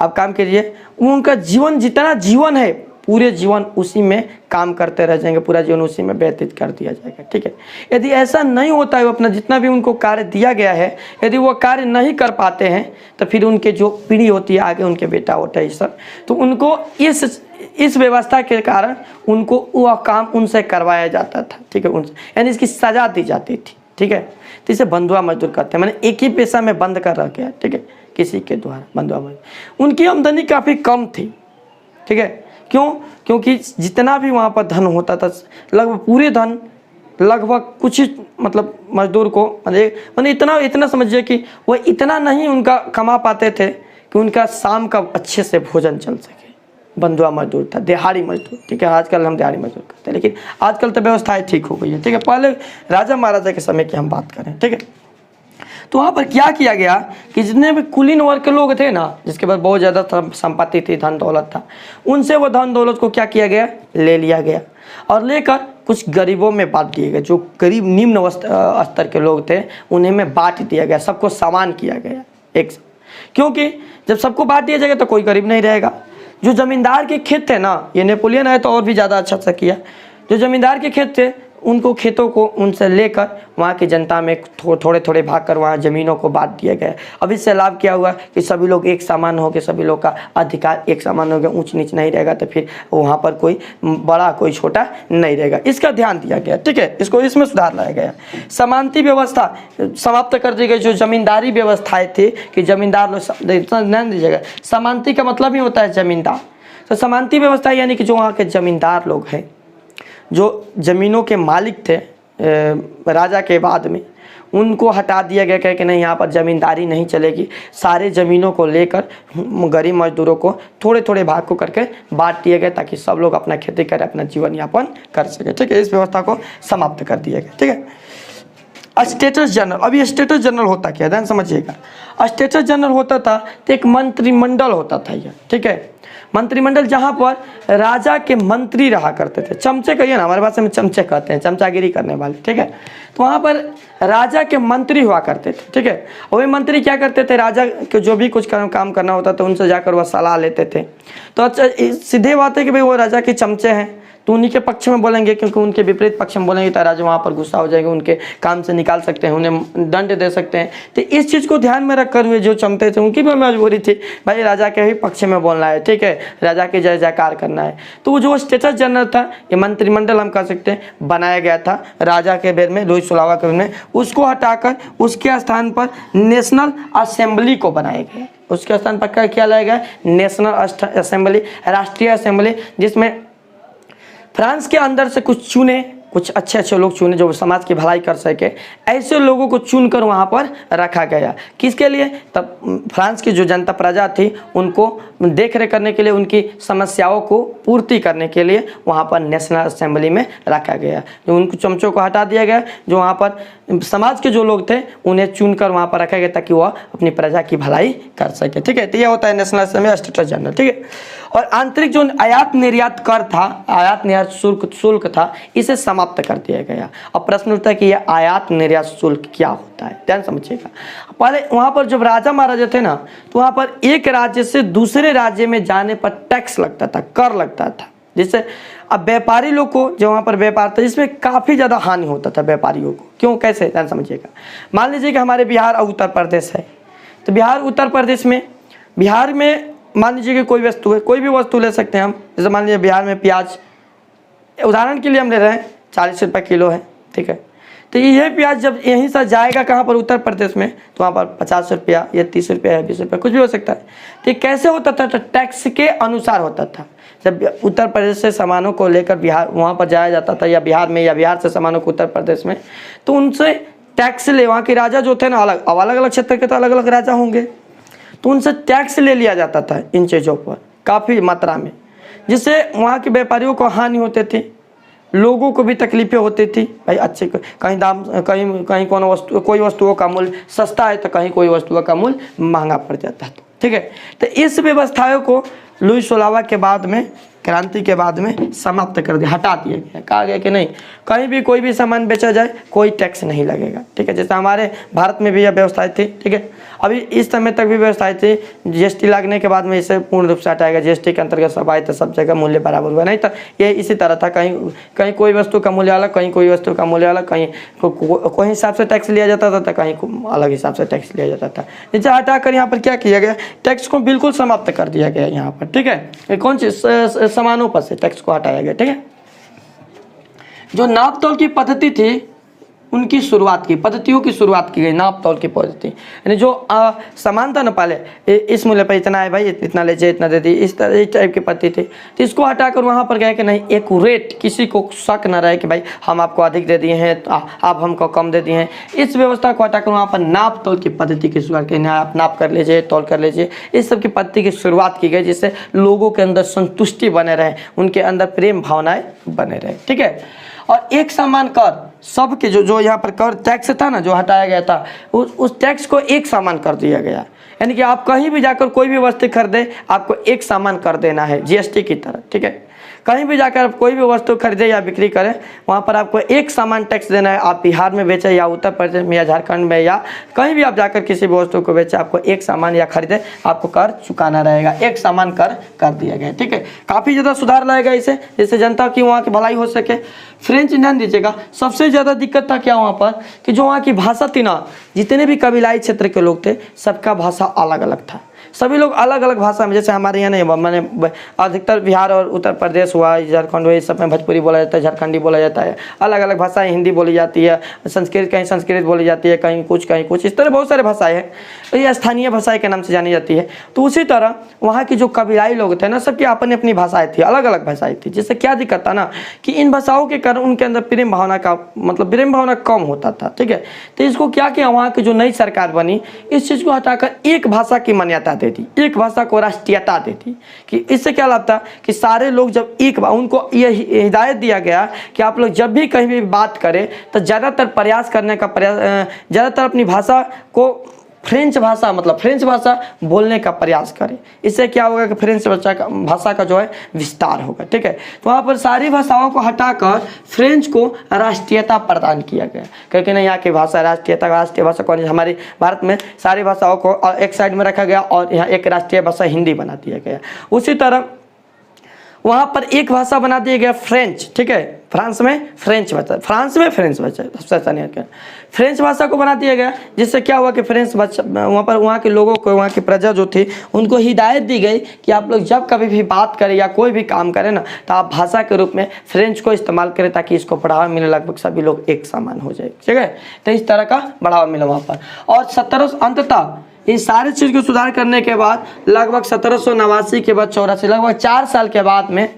आप काम कीजिए। उनका जीवन, जितना जीवन है, पूरे जीवन उसी में काम करते रह जाएंगे, पूरा जीवन उसी में व्यतीत कर दिया जाएगा, ठीक है। यदि ऐसा नहीं होता है, वो अपना जितना भी उनको कार्य दिया गया है, यदि वो कार्य नहीं कर पाते हैं, तो फिर उनके जो पीढ़ी होती है आगे, उनके बेटा होता है ये सब, तो उनको इस व्यवस्था के कारण उनको वह काम उनसे करवाया जाता था, ठीक है, उनसे, यानी इसकी सजा दी जाती थी, ठीक है। तो इसे बंधुआ मजदूर कहते हैं, मैंने एक ही पेशा में बंद कर रखा है, ठीक है, किसी के द्वारा बंधुआ मजदूर। उनकी आमदनी काफ़ी कम थी, ठीक है। क्यों? क्योंकि जितना भी वहाँ पर धन होता था, लगभग पूरे धन लगभग कुछ मतलब मजदूर को, मतलब इतना समझिए कि वो इतना नहीं उनका कमा पाते थे कि उनका शाम का अच्छे से भोजन चल सके। बंधुआ मजदूर था, दिहाड़ी मजदूर, ठीक है। आजकल हम दिहाड़ी मजदूर करते हैं, लेकिन आजकल तो व्यवस्थाएं ठीक हो गई है, ठीक है। पहले राजा महाराजा के समय की हम बात करें, ठीक है। तो वहाँ पर क्या किया गया कि जितने भी कुलीन वर्ग के लोग थे ना, जिसके पास बहुत ज़्यादा संपत्ति थी, धन दौलत था, उनसे वो धन दौलत को क्या किया गया? ले लिया गया और लेकर कुछ गरीबों में बांट दिए गए। जो गरीब निम्न स्तर के लोग थे उन्हें में बांट दिया गया, सबको समान किया गया एक। क्योंकि जब सबको बांट दिया जाएगा तो कोई गरीब नहीं रहेगा। जो जमींदार के खेत थे ना, ये नेपोलियन आए तो और भी ज़्यादा अच्छा सा किया। जो जमींदार के खेत थे, उनको खेतों को उनसे लेकर वहाँ की जनता में थोड़े थोड़े भाग कर वहाँ ज़मीनों को बांट दिया गया। अब इससे लाभ क्या हुआ कि सभी लोग एक समान हो गए, सभी लोग का अधिकार एक समान हो गया, ऊंच नीच नहीं रहेगा, तो फिर वहाँ पर कोई बड़ा कोई छोटा नहीं रहेगा। इसका ध्यान दिया गया, ठीक है, इसमें सुधार लाया गया। समानती व्यवस्था समाप्त कर दी गई। जो जमींदारी व्यवस्थाएँ थी कि जमींदार लोग, ध्यान दीजिएगा, समानती का मतलब ही होता है जमींदार। तो समानती व्यवस्था यानी कि जो वहाँ के जमींदार लोग हैं, जो ज़मीनों के मालिक थे राजा के बाद में, उनको हटा दिया गया, कह कि नहीं यहाँ पर ज़मींदारी नहीं चलेगी। सारे ज़मीनों को लेकर गरीब मजदूरों को थोड़े थोड़े भाग को करके बांट दिए गए, ताकि सब लोग अपना खेती करें, अपना जीवन यापन कर सके, ठीक है। इस व्यवस्था को समाप्त कर दिया गया, ठीक है। Status general. अब ये स्टेटस जनरल होता क्या है, ध्यान समझिएगा। स्टेटस जनरल होता था तो एक मंत्रिमंडल होता था ये, ठीक है, मंत्रिमंडल, जहाँ पर राजा के मंत्री रहा करते थे। चमचे कहिए ना, हमारे भाषा में चमचे कहते हैं, चमचागिरी करने वाले, ठीक है। तो वहाँ पर राजा के मंत्री हुआ करते थे, ठीक है। और वे मंत्री क्या करते थे, राजा को जो भी कुछ काम करना होता था उनसे जाकर वह सलाह लेते थे। तो अच्छा सीधे बात है कि भाई वो राजा के चमचे हैं तो उन्हीं के पक्ष में बोलेंगे, क्योंकि उनके विपरीत पक्ष में बोलेंगे तो राजा वहाँ पर गुस्सा हो जाएंगे, उनके काम से निकाल सकते हैं, उन्हें दंड दे सकते हैं। तो इस चीज़ को ध्यान में रखकर हुए जो चमते थे उनकी भी मजबूरी थी भाई राजा के ही पक्ष में बोलना है, ठीक है, राजा के जय जयकार करना है। तो वो जो स्टेटस जनरल था, ये मंत्रिमंडल हम कह सकते हैं, बनाया गया था राजा के बेर में, लुई सोलहवां के बेर में। उसको हटाकर उसके स्थान पर नेशनल असेंबली को बनाया गया। उसके स्थान पर क्या लाया गया, नेशनल असेंबली, राष्ट्रीय असेंबली, जिसमें फ्रांस के अंदर से कुछ चुने, कुछ अच्छे अच्छे लोग चुने जो समाज की भलाई कर सके, ऐसे लोगों को चुनकर वहाँ पर रखा गया। किसके लिए, तब फ्रांस की जो जनता प्रजा थी उनको देख रेख करने के लिए, उनकी समस्याओं को पूर्ति करने के लिए वहाँ पर नेशनल असेंबली में रखा गया। जो उनको चमचों को हटा दिया गया, जो वहाँ पर समाज के जो लोग थे उन्हें चुनकर वहाँ पर रखा गया ताकि वह अपनी प्रजा की भलाई कर सके, ठीक है। तो यह होता है नेशनल असेंबली, स्टेटस जनरल, ठीक है। और आंतरिक जो आयात निर्यात कर था, आयात निर्यात शुल्क था, इसे समाप्त कर दिया गया। अब प्रश्न उठता है कि यह आयात निर्यात शुल्क क्या होता है, ध्यान समझिएगा। पहले वहाँ पर जब राजा महाराजा थे ना, तो वहाँ पर एक राज्य से दूसरे राज्य में जाने पर टैक्स लगता था, कर लगता था, जिससे अब व्यापारी लोग को जो वहाँ पर व्यापार था जिसमें काफ़ी ज़्यादा हानि होता था व्यापारियों को। क्यों, कैसे, ध्यान समझिएगा। मान लीजिए कि हमारे बिहार और उत्तर प्रदेश है, तो बिहार उत्तर प्रदेश में, बिहार में मान लीजिए कि कोई वस्तु है, कोई भी वस्तु ले सकते हैं हम, जैसे मान लीजिए बिहार में प्याज, उदाहरण के लिए हम ले रहे हैं 40 रुपये किलो है, ठीक है। तो ये प्याज जब यहीं से जाएगा कहाँ पर, उत्तर प्रदेश में, तो वहाँ पर 50 रुपया या 30 रुपया या 20 रुपया कुछ भी हो सकता है। तो कैसे होता था, तो टैक्स के अनुसार होता था। जब उत्तर प्रदेश से सामानों को लेकर बिहार वहाँ पर जाया जाता था, या बिहार में, या बिहार से सामानों को उत्तर प्रदेश में, तो उनसे टैक्स ले, वहाँ के राजा जो थे ना, अलग अलग क्षेत्र के तो अलग अलग राजा होंगे, तो उनसे टैक्स ले लिया जाता था इन चीज़ों पर काफ़ी मात्रा में, जिससे वहाँ के व्यापारियों को हानि होती थी, लोगों को भी तकलीफें होती थी। भाई अच्छे कहीं दाम, कहीं कोई वस्तुओं का मूल्य सस्ता है तो कहीं कोई वस्तुओं का मूल्य महंगा पड़ जाता है, ठीक है। तो इस व्यवस्थाओं को लुई सोलहवां के बाद में, क्रांति के बाद में समाप्त कर दिया, हटा दिया गया। कहा गया कि नहीं, कहीं भी कोई भी सामान बेचा जाए कोई टैक्स नहीं लगेगा, ठीक है। जैसे हमारे भारत में भी यह व्यवस्थाएं थी, ठीक है। अभी इस समय तक भी व्यवस्थाएं थी, जीएसटी लगने के बाद में इसे पूर्ण रूप से हटाएगा। जीएसटी के अंतर्गत सब आए तो सब जगह मूल्य बराबर हुआ, नहीं तो ये इसी तरह था, कहीं कोई वस्तु का मूल्य अलग, कहीं कोई वस्तु का मूल्य अलग, कहीं कोई हिसाब से टैक्स लिया जाता था, कहीं अलग हिसाब से टैक्स लिया जाता था। जिसे हटाकर यहाँ पर क्या किया गया, टैक्स को बिल्कुल समाप्त कर दिया गया यहाँ पर, ठीक है। कौन सी सामानों पर से टैक्स को हटाया गया, ठीक है। जो नाप तोल की पद्धति थी उनकी शुरुआत की, पद्धतियों की शुरुआत की गई, नाप तोल की पद्धति, यानी जो सामान था ना, पहले इस मूल्य पर इतना है भाई, इतना लीजिए, इतना दे दी, इस टाइप की पद्धति थी। तो इसको हटाकर वहाँ पर गए कि नहीं, एक रेट, किसी को शक न रहे कि भाई हम आपको अधिक दे दिए हैं तो आप हमको कम दे दिए हैं। इस व्यवस्था को हटाकर वहाँ पर नाप तोल की पद्धति की शुरुआत की, आप नाप कर लीजिए, तोल कर लीजिए, इस सब की पद्धति की शुरुआत की गई, जिससे लोगों के अंदर संतुष्टि बने रहे, उनके अंदर प्रेम भावनाएं बने रहे, ठीक है। और एक समान कर, सबके जो यहाँ पर कर टैक्स था ना, जो हटाया गया था, उस टैक्स को एक समान कर दिया गया। यानी कि आप कहीं भी जाकर कोई भी वस्तु खरीदे, आपको एक समान कर देना है, जीएसटी की तरह, ठीक है। कहीं भी जाकर आप कोई भी वस्तु खरीदे या बिक्री करें, वहाँ पर आपको एक समान टैक्स देना है। आप बिहार में बेचें या उत्तर प्रदेश में या झारखंड में या कहीं भी आप जाकर किसी भी वस्तु को बेचें, आपको एक सामान या खरीदे, आपको कर चुकाना रहेगा। एक समान कर दिया गया, ठीक है। काफ़ी ज़्यादा सुधार लाएगा इसे, जिससे जनता की वहाँ की भलाई हो सके। फ्रेंच, ध्यान दीजिएगा, सबसे ज़्यादा दिक्कत था क्या वहाँ पर, कि जो वहाँ की भाषा थी ना, जितने भी कबीलाई क्षेत्र के लोग थे, सबका भाषा अलग अलग था। सभी लोग अलग अलग भाषा में, जैसे हमारे यहाँ नहीं, मैंने अधिकतर बिहार और उत्तर प्रदेश हुआ, झारखंड हुआ, इस सब में भोजपुरी बोला जाता है, झारखंडी बोला जाता है, अलग अलग भाषाएं, हिंदी बोली जाती है, संस्कृत, कहीं संस्कृत बोली जाती है, कहीं कुछ, इस तरह बहुत सारे भाषाएं हैं। ये स्थानीय भाषाएं के नाम से जानी जाती है। तो उसी तरह वहाँ की जो कबीलाई लोग थे ना, सबकी अपनी अपनी भाषाएं थी, अलग अलग भाषाएं थी। जिससे क्या दिक्कत था ना, कि इन भाषाओं के कारण उनके अंदर प्रेम भावना का, मतलब प्रेम भावना कम होता था, ठीक है। तो इसको क्या किया, वहाँ वहाँ की जो नई सरकार बनी इस चीज़ को हटाकर एक भाषा की मान्यता दे दी, एक भाषा को राष्ट्रीयता दे दी। कि इससे क्या लाभ था कि सारे लोग जब एक उनको ये हिदायत दिया गया कि आप लोग जब भी कहीं भी बात करें तो ज़्यादातर प्रयास करने का ज़्यादातर अपनी भाषा को फ्रेंच भाषा बोलने का प्रयास करें। इससे क्या होगा कि फ्रेंच भाषा का जो है विस्तार होगा। ठीक है, तो वहाँ पर सारी भाषाओं को हटाकर फ्रेंच को राष्ट्रीयता प्रदान किया गया, क्योंकि ना यहाँ की भाषा राष्ट्रीय भाषा कौन, हमारे भारत में सारी भाषाओं को एक साइड में रखा गया और यहाँ एक राष्ट्रीय भाषा हिंदी बना दिया गया। उसी तरह वहाँ पर एक भाषा बना दिया गया फ्रेंच। ठीक है, फ्रांस में फ्रेंच भाषा सबसे आसानी है, फ्रेंच भाषा को बना दिया गया। जिससे क्या हुआ कि फ्रेंच भाषा वहाँ के लोगों को, वहाँ की प्रजा जो थी उनको हिदायत दी गई कि आप लोग जब कभी भी बात करें या कोई भी काम करें ना तो आप भाषा के रूप में फ्रेंच को इस्तेमाल करें ताकि इसको बढ़ावा मिले, लगभग सभी लोग एक समान हो जाए। ठीक है, तो इस तरह का बढ़ावा मिला वहाँ पर। और 1700 अंततः इन सारी चीज़ को सुधार करने के बाद लगभग 1789 के बाद 84 लगभग 4 साल के बाद में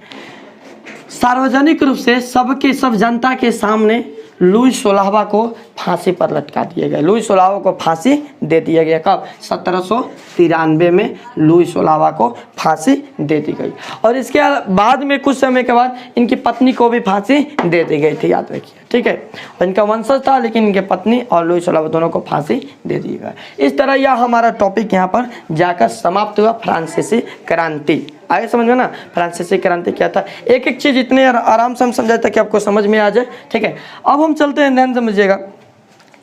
सार्वजनिक रूप से सब जनता के सामने लुई 16वां को फांसी पर लटका दिया गया। लुई 16वां को फांसी दे दिया गया। कब? 1793 में लुई 16वां को फांसी दे दी गई। और इसके बाद में कुछ समय के बाद इनकी पत्नी को भी फांसी दे दी गई थी, याद रखिए। ठीक है, इनका वंशज था लेकिन इनके पत्नी और लुई 16वां दोनों को फांसी दे दी गई। इस तरह यह हमारा टॉपिक यहाँ पर जाकर समाप्त हुआ, फ्रांसीसी क्रांति। आगे समझ में ना, फ्रांसीसी क्रांति क्या था। एक एक चीज़ इतने आराम से हम समझाए ताकि आपको समझ में आ जाए। ठीक है, अब हम चलते हैं, ध्यान समझिएगा।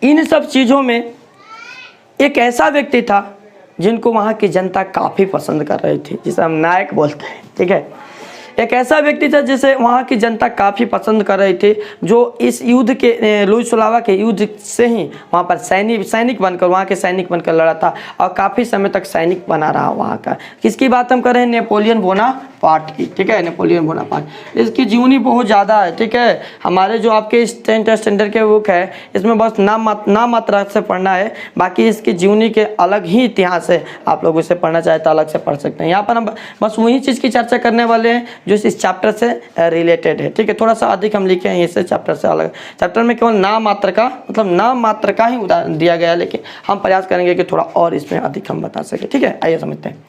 इन सब चीज़ों में एक ऐसा व्यक्ति था जिनको वहाँ की जनता काफ़ी पसंद कर रही थी, जिसे हम नायक बोलते हैं। ठीक है, एक ऐसा व्यक्ति था जिसे वहाँ की जनता काफ़ी पसंद कर रही थी, जो इस युद्ध के लुई 16वां के युद्ध से ही वहाँ पर सैनिक बनकर, वहाँ के सैनिक बनकर लड़ा था और काफ़ी समय तक सैनिक बना रहा वहाँ का। किसकी बात हम कर रहे हैं? नेपोलियन बोनापार्ट की। ठीक है, नेपोलियन बोनापार्ट। इसकी जीवनी बहुत ज़्यादा है। ठीक है, हमारे जो आपके 10th स्टैंडर्ड के बुक है इसमें बस नाम मात्र से पढ़ना है, बाकी इसकी जीवनी के अलग ही इतिहास है। आप लोग इसे पढ़ना चाहे तो अलग से पढ़ सकते हैं। यहाँ पर हम बस वही चीज़ की चर्चा करने वाले हैं जो इस चैप्टर से रिलेटेड है। ठीक है, थोड़ा सा अधिक हम लिखे हैं इसे चैप्टर से अलग। चैप्टर में केवल नाम मात्र का ही उदाहरण दिया गया है, लेकिन हम प्रयास करेंगे कि थोड़ा और इसमें अधिक हम बता सके। ठीक है, आइए समझते हैं।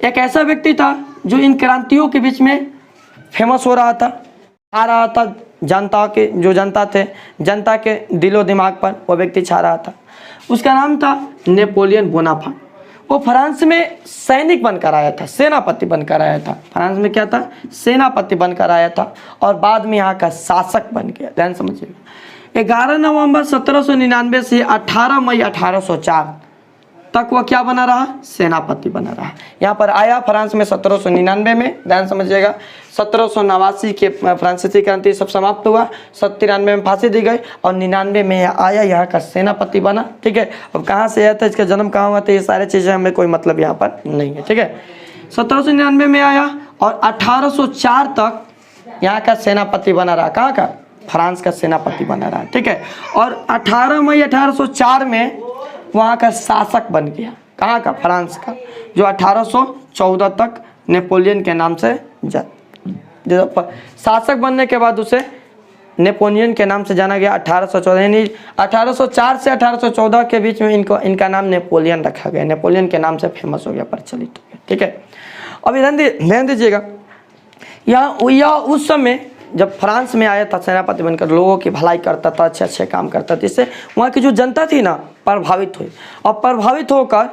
एक ऐसा व्यक्ति था जो इन क्रांतियों के बीच में फेमस हो रहा था, आ रहा था जनता थे, जनता के दिलो दिमाग पर वो व्यक्ति छा रहा था। उसका नाम था नेपोलियन बोनापार्ट। वो फ्रांस में सैनिक बनकर आया था, सेनापति बनकर आया था। फ्रांस में क्या था? सेनापति बनकर आया था और बाद में यहाँ का शासक बन गया। ध्यान समझिएगा। 11 नवंबर 1799 से 18 मई 1804 तक वह क्या बना रहा? सेनापति बना रहा। यहाँ पर आया फ्रांस में 1799 में। ध्यान समझिएगा। 1789 के फ्रांसीसी क्रांति सब समाप्त हुआ, 93 में फांसी दी गई और 99 में आया, यहाँ का सेनापति बना। ठीक है, अब कहाँ से आया था, इसका जन्म कहाँ हुआ था, ये सारी चीज़ें हमें कोई मतलब यहाँ पर नहीं है। ठीक है, 1799 में आया और 1804 तक यहाँ का सेनापति बना रहा। कहाँ का? फ्रांस का सेनापति बना रहा। ठीक है, और 18 मई 1804 में वहाँ का शासक बन गया। कहाँ का? फ्रांस का, जो 1814 तक नेपोलियन के नाम से शासक बनने के बाद उसे नेपोलियन के नाम से जाना गया। 1814 यानी 1804 से 1814 के बीच में इनका नाम नेपोलियन रखा गया। नेपोलियन के नाम से फेमस हो गया, प्रचलित हो गया। ठीक है, अब ध्यान दीजिएगा। यह उस समय जब फ्रांस में आया था सेनापति बनकर, लोगों की भलाई करता था, अच्छे काम करता था। इससे वहाँ की जो जनता थी ना प्रभावित हुई, और प्रभावित होकर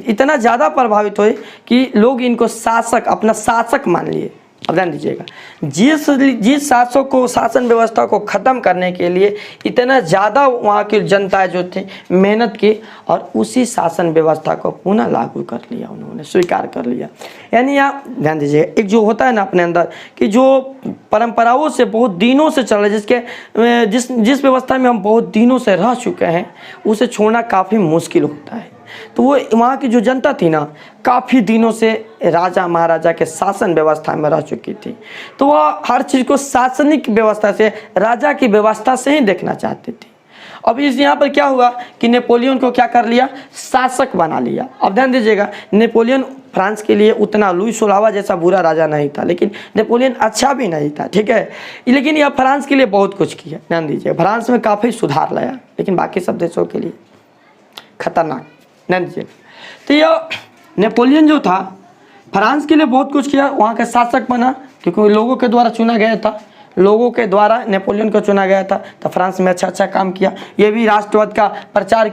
इतना ज़्यादा प्रभावित हुई कि लोग इनको अपना शासक मान लिए। अब ध्यान दीजिएगा, जिस शासक को, शासन व्यवस्था को ख़त्म करने के लिए इतना ज़्यादा वहाँ की जनता जो थी मेहनत की, और उसी शासन व्यवस्था को पुनः लागू कर लिया, उन्होंने स्वीकार कर लिया। यानी यहाँ ध्यान दीजिएगा, एक जो होता है ना अपने अंदर कि जो परंपराओं से बहुत दिनों से चल रहा है, जिस व्यवस्था में हम बहुत दिनों से रह चुके हैं, उसे छोड़ना काफ़ी मुश्किल होता है। तो वो वहाँ की जो जनता थी ना काफ़ी दिनों से राजा महाराजा के शासन व्यवस्था में रह चुकी थी, तो वह हर चीज़ को शासनिक व्यवस्था से, राजा की व्यवस्था से ही देखना चाहती थी। अब इस यहाँ पर क्या हुआ कि नेपोलियन को क्या कर लिया? शासक बना लिया। अब ध्यान दीजिएगा, नेपोलियन फ्रांस के लिए उतना लुई 16वां जैसा बुरा राजा नहीं था, लेकिन नेपोलियन अच्छा भी नहीं था। ठीक है, लेकिन यह फ्रांस के लिए बहुत कुछ किया। ध्यान दीजिए, फ्रांस में काफ़ी सुधार लाया, लेकिन बाकी सब देशों के लिए खतरनाक। ध्यान दीजिए, तो यह नेपोलियन जो था फ्रांस के लिए बहुत कुछ किया, वहाँ का शासक बना क्योंकि लोगों के द्वारा चुना गया था, लोगों के द्वारा नेपोलियन को चुना गया था। तो फ्रांस में अच्छा काम किया, ये भी राष्ट्रवाद का प्रसार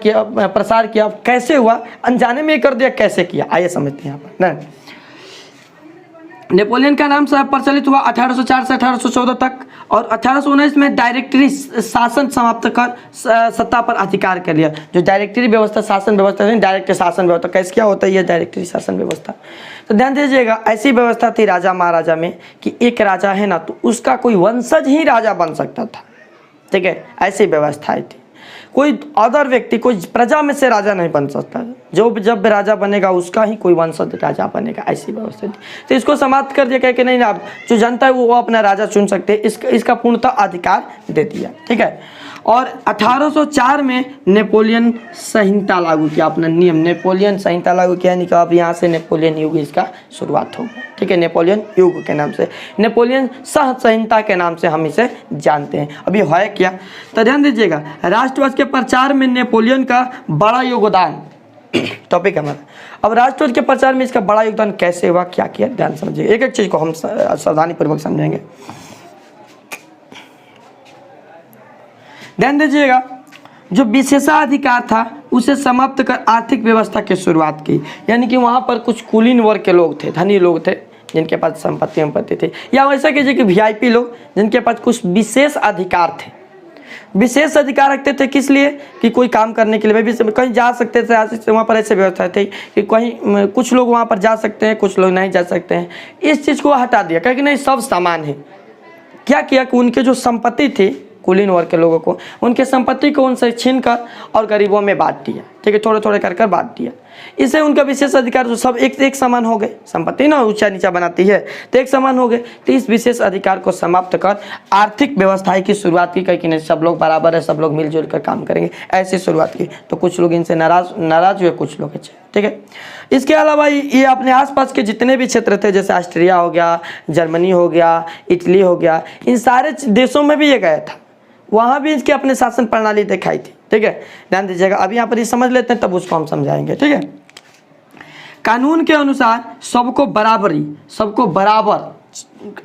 किया। कैसे हुआ, अनजाने में कर दिया, कैसे किया, आइए समझते हैं यहाँ पर ना। नेपोलियन का नाम प्रचलित हुआ 1804 से 1814 तक, और 1819 में डायरेक्टरी शासन समाप्त कर सत्ता पर अधिकार कर लिया। जो डायरेक्टरी व्यवस्था शासन व्यवस्था है, डायरेक्ट शासन व्यवस्था कैसे क्या होता है, ये डायरेक्टरी शासन व्यवस्था। तो ध्यान दीजिएगा, ऐसी व्यवस्था थी राजा महाराजा में कि एक राजा है ना तो उसका कोई वंशज ही राजा बन सकता था, ठीक है, ऐसी व्यवस्थाएं थी। कोई अदर व्यक्ति, कोई प्रजा में से राजा नहीं बन सकता, जब राजा बनेगा उसका ही कोई वंशज राजा बनेगा, ऐसी व्यवस्था थी। तो इसको समाप्त कर दिया कि नहीं, आप जो जनता है वो अपना राजा चुन सकते हैं, इसका पूर्णतः अधिकार दे दिया, ठीक है। और 1804 में नेपोलियन संहिता लागू किया, अपना नियम नेपोलियन संहिता लागू किया, यानी कि अब यहाँ से नेपोलियन युग इसका शुरुआत होगा, ठीक है। नेपोलियन युग के नाम से, नेपोलियन सह संहिता के नाम से हम इसे जानते हैं। अभी है क्या, तो ध्यान दीजिएगा, राष्ट्रवाद के प्रचार में नेपोलियन का बड़ा योगदान टॉपिक है हमारा। अब राष्ट्रवाद के प्रचार में इसका बड़ा योगदान कैसे हुआ, क्या किया, ध्यान समझिए, एक एक चीज को हम सावधानी पूर्वक समझेंगे। ध्यान दीजिएगा, जो विशेषाधिकार था उसे समाप्त कर आर्थिक व्यवस्था की शुरुआत की, यानी कि वहाँ पर कुछ कुलीन वर्ग के लोग थे, धनी लोग थे जिनके पास संपत्ति थी, या वैसा कीजिए कि वीआईपी लोग जिनके पास कुछ विशेष अधिकार थे। विशेष अधिकार रखते थे किस लिए, कि कोई काम करने के लिए भी कहीं जा सकते थे, वहाँ पर ऐसे व्यवस्था थी कि कहीं कुछ लोग वहाँ पर जा सकते हैं, कुछ लोग नहीं जा सकते हैं। इस चीज़ को हटा दिया, क्योंकि नहीं सब समान है। क्या किया कि उनके जो संपत्ति थी कुलीन वर्ग के लोगों को, उनके संपत्ति को उनसे छीन कर और गरीबों में बांट दिया, ठीक है, थोड़े थोड़े कर बांट दिया। इससे उनका विशेष अधिकार जो सब एक समान हो गए, संपत्ति ना ऊंचा नीचा बनाती है तो एक समान हो गए। तो इस विशेष अधिकार को समाप्त कर आर्थिक व्यवस्था की शुरुआत की, कहीं नहीं सब लोग बराबर है, सब लोग मिलजुल कर काम करेंगे, ऐसी शुरुआत की। तो कुछ लोग इनसे नाराज हुए, कुछ लोग अच्छे, ठीक है। इसके अलावा ये अपने आसपास के जितने भी क्षेत्र थे, जैसे ऑस्ट्रिया हो गया, जर्मनी हो गया, इटली हो गया, इन सारे देशों में भी ये गया था, वहाँ भी इसकी अपने शासन प्रणाली दिखाई थी, ठीक है। ध्यान दीजिएगा, अभी यहाँ पर ये समझ लेते हैं तब उसको हम समझाएंगे, ठीक है। कानून के अनुसार सबको बराबर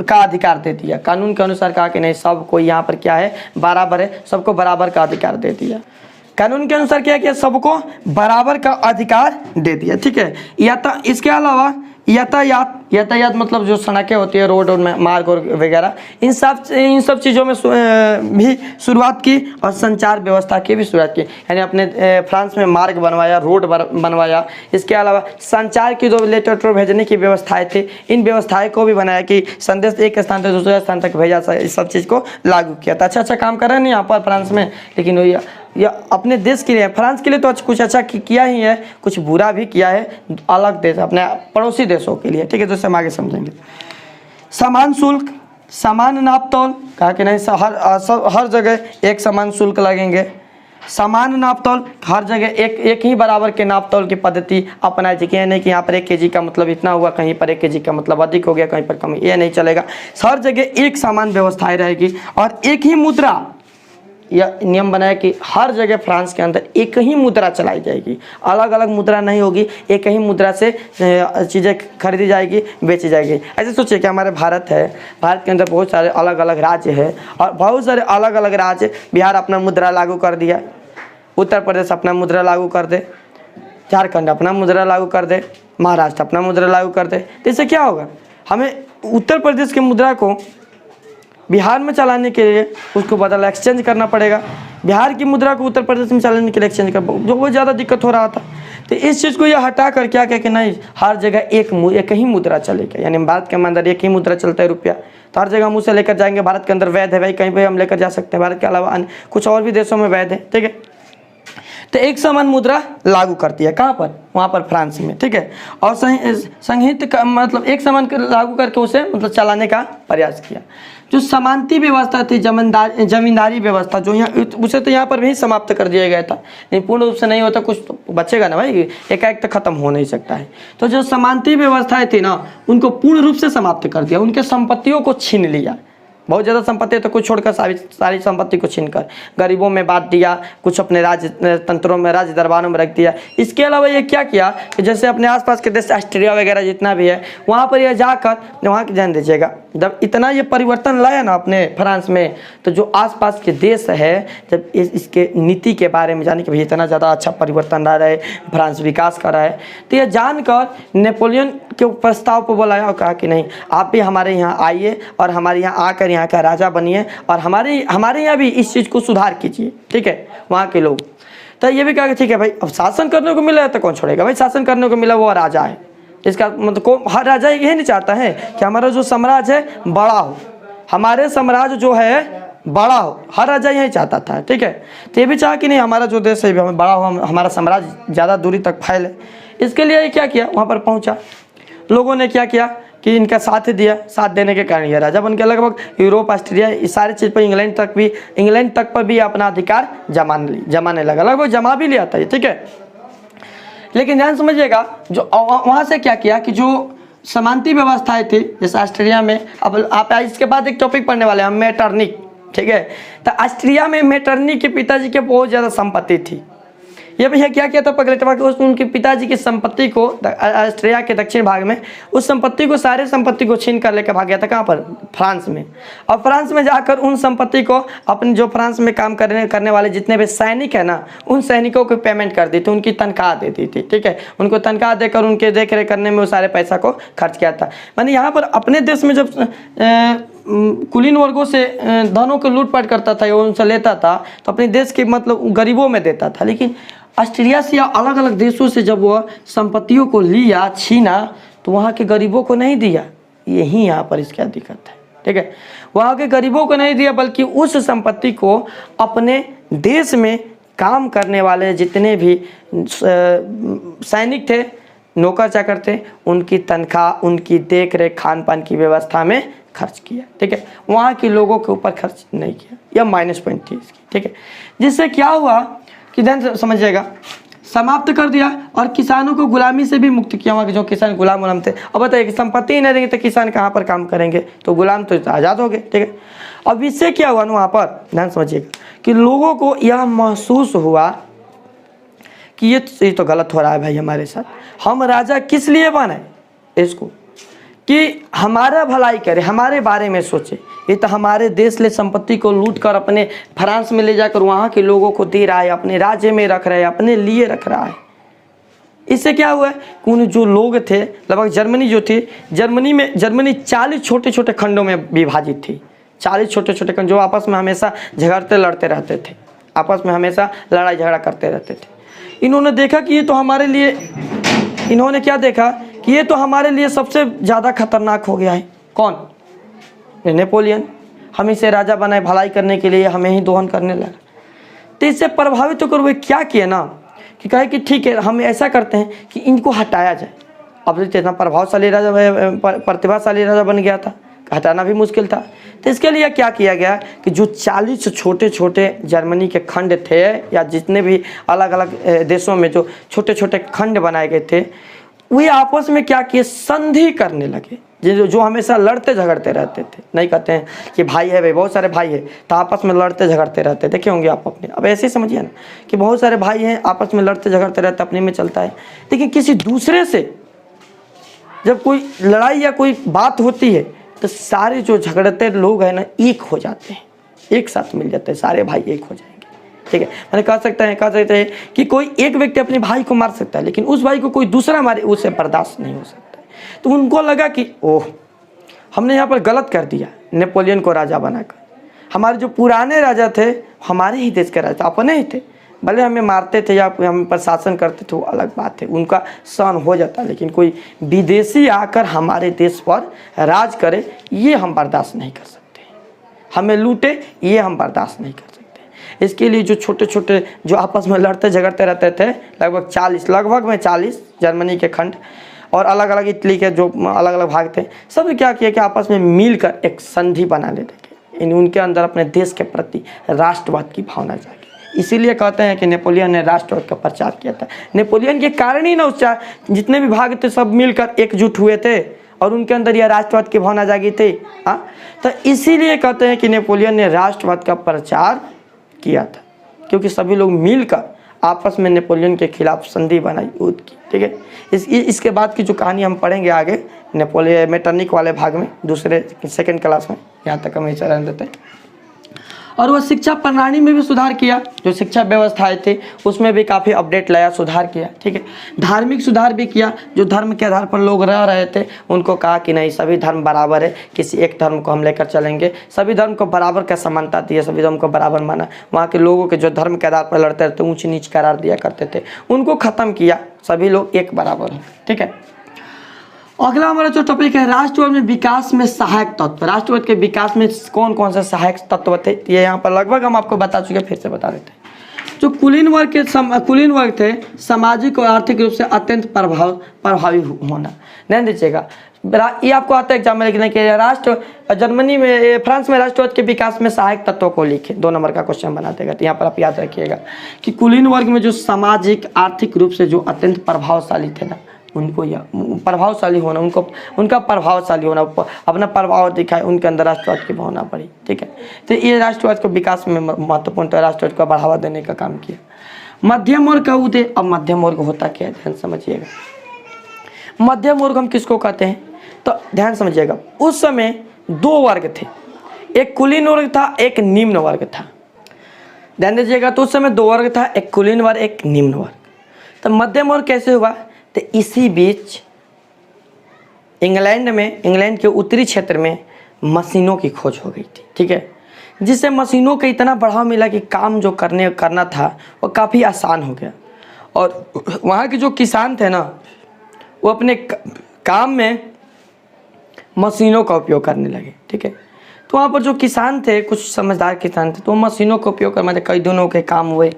का अधिकार दे दिया। कानून के अनुसार कहा कि नहीं, सबको यहाँ पर क्या है, बराबर है, सबको बराबर का अधिकार दे दिया। कानून के अनुसार क्या किया, सबको बराबर का अधिकार दे दिया, ठीक है। इसके अलावा यातायात मतलब जो सड़कें होती है, रोड और मार्ग और वगैरह, इन सब चीज़ों में भी शुरुआत की, और संचार व्यवस्था की भी शुरुआत की। यानी अपने फ्रांस में मार्ग बनवाया, रोड बनवाया। इसके अलावा संचार की जो लेटर भेजने की व्यवस्थाएं थी, इन व्यवस्थाएं को भी बनाया कि संदेश एक स्थान से दूसरे स्थान तक भेजा जाए, इस सब चीज़ को लागू किया था। अच्छा काम कर रहे हैं यहाँ पर फ्रांस में, लेकिन या अपने देश के लिए, फ्रांस के लिए तो कुछ अच्छा किया ही है, कुछ बुरा भी किया है अलग देश, अपने पड़ोसी देशों के लिए, ठीक है। तो इससे हम आगे समझेंगे। समान शुल्क, समान नापतोल, कहा कि नहीं हर जगह एक समान शुल्क लगेंगे। समान नापतोल, हर जगह एक ही बराबर के नापतोल की पद्धति अपनाई जाएगी, नहीं कि यहाँ पर 1 kg का मतलब इतना हुआ, कहीं पर 1 kg का मतलब अधिक हो गया, कहीं पर कम, ये नहीं चलेगा। हर जगह एक समान व्यवस्थाएं रहेगी, और एक ही मुद्रा, यह नियम बनाया कि हर जगह फ्रांस के अंदर एक ही मुद्रा चलाई जाएगी, अलग अलग मुद्रा नहीं होगी, एक ही मुद्रा से चीज़ें खरीदी जाएगी, बेची जाएगी। ऐसे सोचिए कि हमारे भारत है, भारत के अंदर बहुत सारे अलग अलग राज्य है, और बहुत सारे अलग अलग राज्य, बिहार अपना मुद्रा लागू कर दिया, उत्तर प्रदेश अपना मुद्रा लागू कर दे, झारखंड अपना मुद्रा लागू कर दे, महाराष्ट्र अपना मुद्रा लागू कर दे। तो इससे क्या होगा, हमें उत्तर प्रदेश की मुद्रा को बिहार में चलाने के लिए उसको बदला एक्सचेंज करना पड़ेगा, बिहार की मुद्रा को उत्तर प्रदेश में चलाने के लिए एक्सचेंज कर, जो बहुत ज़्यादा दिक्कत हो रहा था। तो इस चीज़ को यह हटा कर क्या कहे कि नहीं, हर जगह एक ही मुद्रा चलेगा, यानी भारत के अंदर एक ही मुद्रा चलता है, रुपया। तो हर जगह हम उसे लेकर जाएंगे, भारत के अंदर वैध है भाई, कहीं पर हम लेकर जा सकते हैं, भारत के अलावा अन्य कुछ और भी देशों में वैध है, ठीक है। तो एक समान मुद्रा लागू करती है, कहाँ पर, वहाँ पर फ्रांस में, ठीक है। और संहित का मतलब एक समान लागू करके उसे मतलब चलाने का प्रयास किया। जो समानती व्यवस्था थी, जमींदारी व्यवस्था, जो यहाँ उसे तो यहाँ पर भी समाप्त कर दिया गया था, नहीं पूर्ण रूप से नहीं होता, कुछ तो बचेगा ना भाई, एक तो खत्म हो नहीं सकता है। तो जो समानती व्यवस्थाएं थी ना, उनको पूर्ण रूप से समाप्त कर दिया, उनके संपत्तियों को छीन लिया, बहुत ज़्यादा संपत्ति तो कुछ छोड़कर सारी संपत्ति को छीनकर गरीबों में बांट दिया, कुछ अपने राज तंत्रों में, राज दरबारों में रख दिया। इसके अलावा ये क्या किया कि जैसे अपने आसपास के देश ऑस्ट्रेलिया वगैरह जितना भी है वहाँ पर यह जाकर वहाँ की ध्यान दीजिएगा, जब इतना ये परिवर्तन लाया ना अपने फ्रांस में, तो जो आसपास के देश है जब इसके नीति के बारे में जाने कि भाई इतना ज़्यादा अच्छा परिवर्तन ला रहा है, फ्रांस विकास कर रहा है, तो यह जानकर नेपोलियन के प्रस्ताव को बुलाया और कहा कि नहीं, आप भी हमारे यहाँ आइए और हमारे यहाँ आकर यहाँ का राजा बनिए और हमारे यहाँ भी इस चीज़ को सुधार कीजिए। ठीक है, वहाँ के लोग तो ये भी कहा कि ठीक है भाई, अब शासन करने को मिला है तो कौन छोड़ेगा भाई, शासन करने को मिला वो राजा है। इसका मतलब हर राजा यही नहीं चाहता है कि हमारा जो साम्राज्य है बड़ा हो, हमारे साम्राज्य जो है बड़ा हो, हर राजा यही चाहता था। ठीक है, तो ये भी चाहा कि नहीं हमारा जो देश है हमें बड़ा हो, हमारा साम्राज्य ज़्यादा दूरी तक फैले। इसके लिए क्या किया, वहाँ पर पहुँचा, लोगों ने क्या किया कि इनका साथ दिया, साथ देने के कारण यह राजा बन के लगभग यूरोप, ऑस्ट्रेलिया, इस सारी चीज़ पर इंग्लैंड तक पर भी अपना अधिकार जमाने लगा, लगभग जमा भी लिया था ये। ठीक है, लेकिन ध्यान समझिएगा, जो वहाँ से क्या किया कि जो समानती व्यवस्थाएं थी जैसे ऑस्ट्रेलिया में, अब आप इसके बाद एक टॉपिक पढ़ने वाले हैं मेटरनिक। ठीक है, तो ऑस्ट्रिया में मेटरनिक के पिताजी के बहुत ज़्यादा संपत्ति थी। ये भैया क्या किया था पगलेटवा के, उनके पिताजी की संपत्ति को ऑस्ट्रिया के दक्षिण भाग में उस संपत्ति को, सारे संपत्ति को छीन कर लेकर भाग गया था। कहाँ पर, फ्रांस में। और फ्रांस में जाकर उन संपत्ति को अपने जो फ्रांस में काम करने वाले जितने भी सैनिक है ना, उन सैनिकों को पेमेंट कर दी थी, उनकी तनख्वाह दे दी थी। ठीक है, उनको तनख्वाह देकर उनके देख रेख करने में वो सारे पैसा को खर्च किया था। मानी यहाँ पर अपने देश में जब कुलीन वर्गों से धनों को लूटपाट करता था या उनसे लेता था तो अपने देश के मतलब गरीबों में देता था, लेकिन ऑस्ट्रेलिया से या अलग अलग देशों से जब वह संपत्तियों को लिया, छीना, तो वहाँ के गरीबों को नहीं दिया। यही यहाँ पर इसका दिक्कत है। ठीक है, वहाँ के गरीबों को नहीं दिया, बल्कि उस संपत्ति को अपने देश में काम करने वाले जितने भी सैनिक थे, नौकर चाकर थे, उनकी तनख्वाह, उनकी देख रेख, खान पान की व्यवस्था में खर्च किया। ठीक है, वहाँ के लोगों के ऊपर खर्च नहीं किया। यह माइनस पॉइंट थी इसकी। ठीक है, जिससे क्या हुआ कि ध्यान समझिएगा, समाप्त कर दिया और किसानों को गुलामी से भी मुक्त किया। वहाँ के जो किसान गुलाम थे, अब बताइए कि संपत्ति ही नहीं देंगे तो किसान कहाँ पर काम करेंगे, तो गुलाम तो आज़ाद हो गए। ठीक है, अब इससे क्या हुआ ना, वहाँ पर ध्यान समझिएगा कि लोगों को यह महसूस हुआ कि ये तो गलत हो रहा है भाई हमारे साथ, हम राजा किस लिए बने इसको कि हमारा भलाई करे, हमारे बारे में सोचे। ये तो हमारे देश ले संपत्ति को लूट कर अपने फ्रांस में ले जाकर वहाँ के लोगों को दे रहा है, अपने राज्य में रख रहा है, अपने लिए रख रहा है। इससे क्या हुआ कि उन जो लोग थे, लगभग जर्मनी जो थी, जर्मनी 40 छोटे छोटे खंडों में विभाजित थी। 40 छोटे छोटे खंड जो आपस में हमेशा झगड़ते लड़ते रहते थे, आपस में हमेशा लड़ाई झगड़ा करते रहते थे। इन्होंने देखा कि ये तो हमारे लिए, इन्होंने क्या देखा कि ये तो हमारे लिए सबसे ज़्यादा खतरनाक हो गया है। कौन? नेपोलियन। हम इसे राजा बनाए भलाई करने के लिए, हमें ही दोहन करने लगा। तो इससे प्रभावित होकर वे क्या किए ना कि कहे कि ठीक है, हम ऐसा करते हैं कि इनको हटाया जाए। अब तो इतना प्रभावशाली राजा, प्रतिभाशाली राजा बन गया था, हटाना भी मुश्किल था। तो इसके लिए क्या किया गया कि जो 40 छोटे छोटे जर्मनी के खंड थे या जितने भी अलग अलग देशों में जो छोटे छोटे खंड बनाए गए थे, वे आपस में क्या किए, संधि करने लगे। जो हमेशा लड़ते झगड़ते रहते थे, नहीं कहते हैं कि भाई है भाई, बहुत सारे भाई है तो आपस में लड़ते झगड़ते रहते, देखे होंगे आप अपने। अब ऐसे ही समझिए ना कि बहुत सारे भाई हैं, आपस में लड़ते झगड़ते रहते, अपने में चलता है, लेकिन किसी दूसरे से जब कोई लड़ाई या कोई बात होती है तो सारे जो झगड़ते लोग हैं ना एक हो जाते हैं, एक साथ मिल जाते हैं, सारे भाई एक हो जाएंगे। ठीक है, मैंने कह सकते हैं कि कोई एक व्यक्ति अपने भाई को मार सकता है, लेकिन उस भाई को कोई दूसरा मारे उसे बर्दाश्त नहीं हो सकता। तो उनको लगा कि ओह, हमने यहाँ पर गलत कर दिया नेपोलियन को राजा बनाकर। हमारे जो पुराने राजा थे हमारे ही देश के राजा, अपने ही थे, भले हमें मारते थे या हम पर शासन करते थे वो अलग बात है, उनका सहन हो जाता, लेकिन कोई विदेशी आकर हमारे देश पर राज करे ये हम बर्दाश्त नहीं कर सकते, हमें लूटे ये हम बर्दाश्त नहीं कर सकते। इसके लिए जो छोटे छोटे जो आपस में लड़ते झगड़ते रहते थे, लगभग 40 जर्मनी के खंड और अलग अलग इटली के जो अलग अलग भाग थे, सब क्या किया कि आपस में मिलकर एक संधि बना लेते थे। उनके अंदर अपने देश के प्रति राष्ट्रवाद की भावना जागी। इसीलिए कहते हैं कि नेपोलियन ने राष्ट्रवाद का प्रचार किया था। नेपोलियन के कारण ही ना उस जितने भी भाग थे सब मिलकर एकजुट हुए थे और उनके अंदर यह राष्ट्रवाद की भावना जागी थी। हाँ, तो इसीलिए कहते हैं कि नेपोलियन ने राष्ट्रवाद का प्रचार किया था, क्योंकि सभी लोग मिलकर आपस में नेपोलियन के खिलाफ संधि बनाई, युद्ध की। ठीक है, इसके बाद की जो कहानी हम पढ़ेंगे आगे नेपोलियन मेटरनिक वाले भाग में, दूसरे सेकंड क्लास में, यहाँ तक हम ऐसा रहने देते हैं। और वह शिक्षा प्रणाली में भी सुधार किया, जो शिक्षा व्यवस्थाएं थी उसमें भी काफ़ी अपडेट लाया, सुधार किया। ठीक है, धार्मिक सुधार भी किया, जो धर्म के आधार पर लोग रह रहे थे उनको कहा कि नहीं, सभी धर्म बराबर है, किसी एक धर्म को हम लेकर चलेंगे, सभी धर्म को बराबर का समानता दी है, सभी धर्म को बराबर माना। वहाँ के लोगों के जो धर्म के आधार पर लड़ते रहते ऊँच नीच करार दिया करते थे, उनको ख़त्म किया, सभी लोग एक बराबर हैं। ठीक है, अगला हमारा जो टॉपिक है राष्ट्रवाद में विकास में सहायक तत्व। राष्ट्रवाद के विकास में कौन कौन से सहायक तत्व थे, ये यहाँ पर लगभग हम आपको बता चुके, फिर से बता देते हैं। जो कुलीन वर्ग थे, सामाजिक और आर्थिक रूप से अत्यंत प्रभावी होना। ध्यान दीजिएगा, ये आपको आता है एग्जाम में लिखने के लिए। जर्मनी में, फ्रांस में राष्ट्रवाद के विकास में सहायक तत्वों को लिखे, 2 नंबर का क्वेश्चन बना देगा। तो यहाँ पर आप याद रखिएगा कि कुलीन वर्ग में जो सामाजिक आर्थिक रूप से जो अत्यंत प्रभावशाली थे ना, उनको या प्रभावशाली होना, उनका प्रभावशाली होना, अपना प्रभाव दिखाए, उनके अंदर राष्ट्रवाद की भावना बढ़ी। ठीक है, तो ये राष्ट्रवाद को विकास में महत्वपूर्ण, तो राष्ट्रवाद को बढ़ावा देने का काम किया। मध्यम वर्ग का उदय। अब मध्यम वर्ग होता क्या है, ध्यान समझिएगा। मध्यम वर्ग हम किसको कहते हैं, तो ध्यान समझिएगा, उस समय 2 वर्ग थे, एक कुलीन वर्ग था, एक निम्न वर्ग था। ध्यान दीजिएगा, तो उस समय 2 वर्ग था, एक कुलीन वर्ग, एक निम्न वर्ग। तो मध्यम वर्ग कैसे हुआ, तो इसी बीच इंग्लैंड के उत्तरी क्षेत्र में मशीनों की खोज हो गई थी। ठीक है, जिससे मशीनों का इतना बढ़ावा मिला कि काम जो करना था वो काफ़ी आसान हो गया। और वहाँ के जो किसान थे ना, वो अपने काम में मशीनों का उपयोग करने लगे। ठीक है, तो वहाँ पर जो किसान थे, कुछ समझदार किसान थे, तो मशीनों का उपयोग कर, मतलब कई दिनों के काम हुए,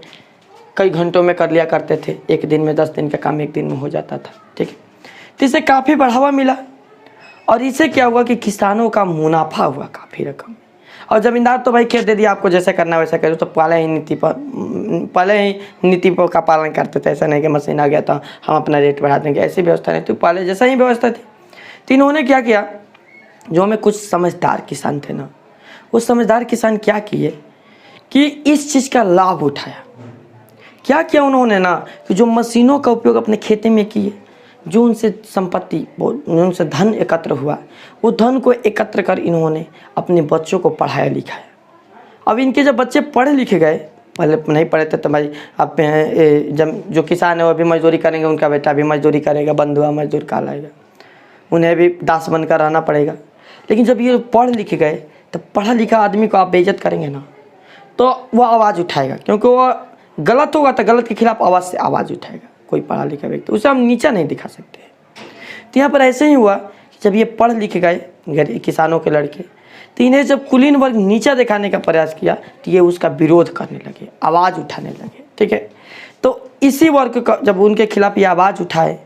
कई घंटों में कर लिया करते थे, एक दिन में 10 दिन का काम एक दिन में हो जाता था। ठीक है, तो इससे काफ़ी बढ़ावा मिला, और इससे क्या हुआ कि किसानों का मुनाफा हुआ काफ़ी रकम। और जमींदार तो भाई खेत दे दिया, आपको जैसे करना वैसा करो, तो पहले ही नीति का पालन करते थे। ऐसा नहीं कि मशीन आ गया था हम अपना रेट बढ़ा देंगे, ऐसी व्यवस्था नहीं थी, पहले जैसा ही व्यवस्था थी। तो इन्होंने क्या किया, जो हमें कुछ समझदार किसान थे ना, वो समझदार किसान क्या किए कि इस चीज़ का लाभ उठाया। क्या किया उन्होंने ना, कि जो मशीनों का उपयोग अपने खेती में किए, जो उनसे संपत्ति, उनसे धन एकत्र हुआ, वो धन को एकत्र कर इन्होंने अपने बच्चों को पढ़ाया लिखाया। अब इनके जब बच्चे पढ़े लिखे गए, पहले नहीं पढ़े थे, तो भाई अब जब जो किसान है वो भी मजदूरी करेंगे, उनका बेटा भी मजदूरी करेगा, बंधुआ मजदूर कहलाएगा, उन्हें भी दास बनकर रहना पड़ेगा। लेकिन जब ये पढ़ लिखे गए, तो पढ़ा लिखा आदमी को आप बेइज्जत करेंगे ना, तो वह आवाज़ उठाएगा, क्योंकि वह गलत होगा तो गलत के खिलाफ आवाज़ उठाएगा। कोई पढ़ा लिखा व्यक्ति, उसे हम नीचा नहीं दिखा सकते। तो यहाँ पर ऐसे ही हुआ कि जब ये पढ़ लिखे गए किसानों के लड़के, तो इन्हें जब कुलीन वर्ग नीचा दिखाने का प्रयास किया, तो ये उसका विरोध करने लगे, आवाज़ उठाने लगे। ठीक है, तो इसी वर्ग का जब उनके खिलाफ ये आवाज़ उठाए,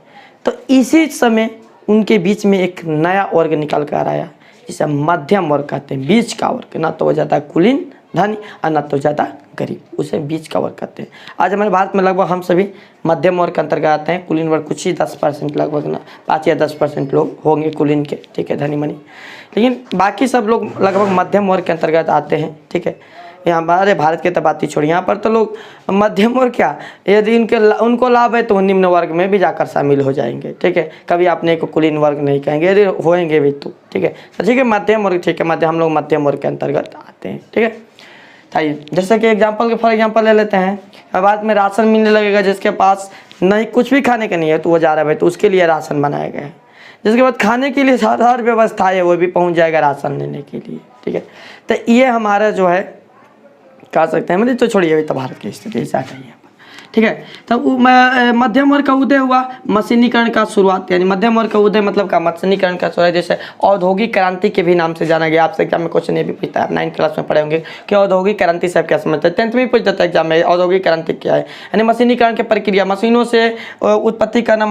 तो इसी समय उनके बीच में एक नया वर्ग निकल कर आया, जिसे मध्यम वर्ग कहते हैं, बीच का वर्ग, ना तो वो ज़्यादा कुलीन धनी और न तो ज़्यादा गरीब, उसे बीच का वर्ग कहते हैं। आज हमारे भारत में लगभग हम सभी मध्यम वर्ग के अंतर्गत आते हैं। कुलीन वर्ग कुछ ही 10% लगभग ना 5 या 10% लोग होंगे कुलीन के। ठीक है, धनी मनी, लेकिन बाकी सब लोग लगभग मध्यम वर्ग के अंतर्गत आते हैं। ठीक है, यहाँ हमारे भारत के तो बात ही छोड़िए, यहाँ पर तो लोग मध्यम वर्ग क्या, यदि उनको लाभ है तो वो निम्न वर्ग में भी जाकर शामिल हो जाएंगे। ठीक है, कभी आपने को कुलीन वर्ग नहीं कहेंगे, यदि होएंगे भी तो। ठीक है, तो ठीक है, मध्यम वर्ग, ठीक है, हम लोग मध्यम वर्ग के अंतर्गत आते हैं। ठीक है, आइए जैसे कि फॉर एग्जांपल ले लेते हैं, भारत में राशन मिलने लगेगा, जिसके पास नहीं कुछ भी खाने का नहीं है तो वो जा रहा है, तो उसके लिए राशन बनाया गया है। जिसके बाद खाने के लिए हर व्यवस्था है, वो भी पहुंच जाएगा राशन लेने के लिए। ठीक है, तो ये हमारा जो है कह सकते हैं, मतलब तो छोड़िए, अभी तो भारत की स्थिति ऐसा है। ठीक है, तब मध्यम वर्ग का उदय हुआ, मशीनीकरण का शुरुआत, यानी मध्यम वर्ग का उदय मतलब का मशीनीकरण का शुरुआत, जैसे औद्योगिक क्रांति के भी नाम से जाना गया। आपसे एग्जाम में क्वेश्चन ये भी पूछता है, आप 9th क्लास में पढ़े होंगे कि औद्योगिक क्रांति से आप क्या समझते हैं, 10th में भी पूछ देता है एग्जाम में, औद्योगिक क्रांति क्या है। यानी मशीनीकरण की प्रक्रिया, मशीनों से उत्पत्ति करना,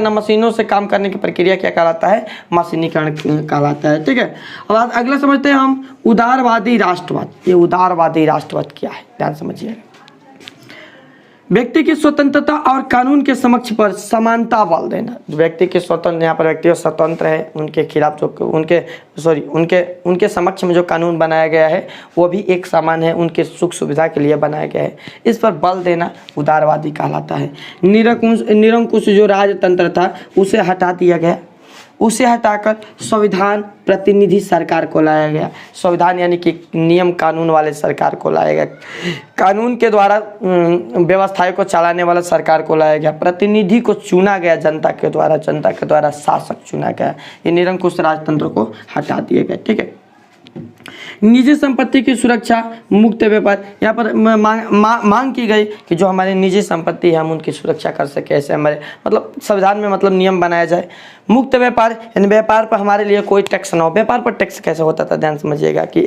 मशीनों से काम करने की प्रक्रिया क्या कहलाता है, मशीनीकरण कहलाता है। ठीक है, अब अगला समझते हैं हम उदारवादी राष्ट्रवाद। ये उदारवादी राष्ट्रवाद क्या है, ध्यान समझिएगा। व्यक्ति की स्वतंत्रता और कानून के समक्ष पर समानता बल देना। व्यक्ति की स्वतंत्र, यहाँ पर व्यक्ति स्वतंत्र है, उनके खिलाफ जो उनके समक्ष में जो कानून बनाया गया है वो भी एक समान है, उनके सुख सुविधा के लिए बनाया गया है, इस पर बल देना उदारवादी कहलाता है। निरंकुश जो राजतंत्र था उसे हटा दिया गया, उसे हटाकर संविधान प्रतिनिधि सरकार को लाया गया। संविधान यानी कि नियम कानून वाले सरकार को लाया गया, कानून के द्वारा व्यवस्थाएं को चलाने वाला सरकार को लाया गया। प्रतिनिधि को चुना गया जनता के द्वारा शासक चुना गया। ये निरंकुश राजतंत्र को हटा दिया गया। ठीक है। निजी संपत्ति की सुरक्षा, मुक्त व्यापार, यहाँ पर मांग की गई कि जो हमारे निजी संपत्ति है हम उनकी सुरक्षा कर सके, ऐसे हमारे मतलब संविधान में मतलब नियम बनाया जाए। मुक्त व्यापार यानी व्यापार पर हमारे लिए कोई टैक्स ना हो। व्यापार पर टैक्स कैसे होता था, ध्यान समझिएगा कि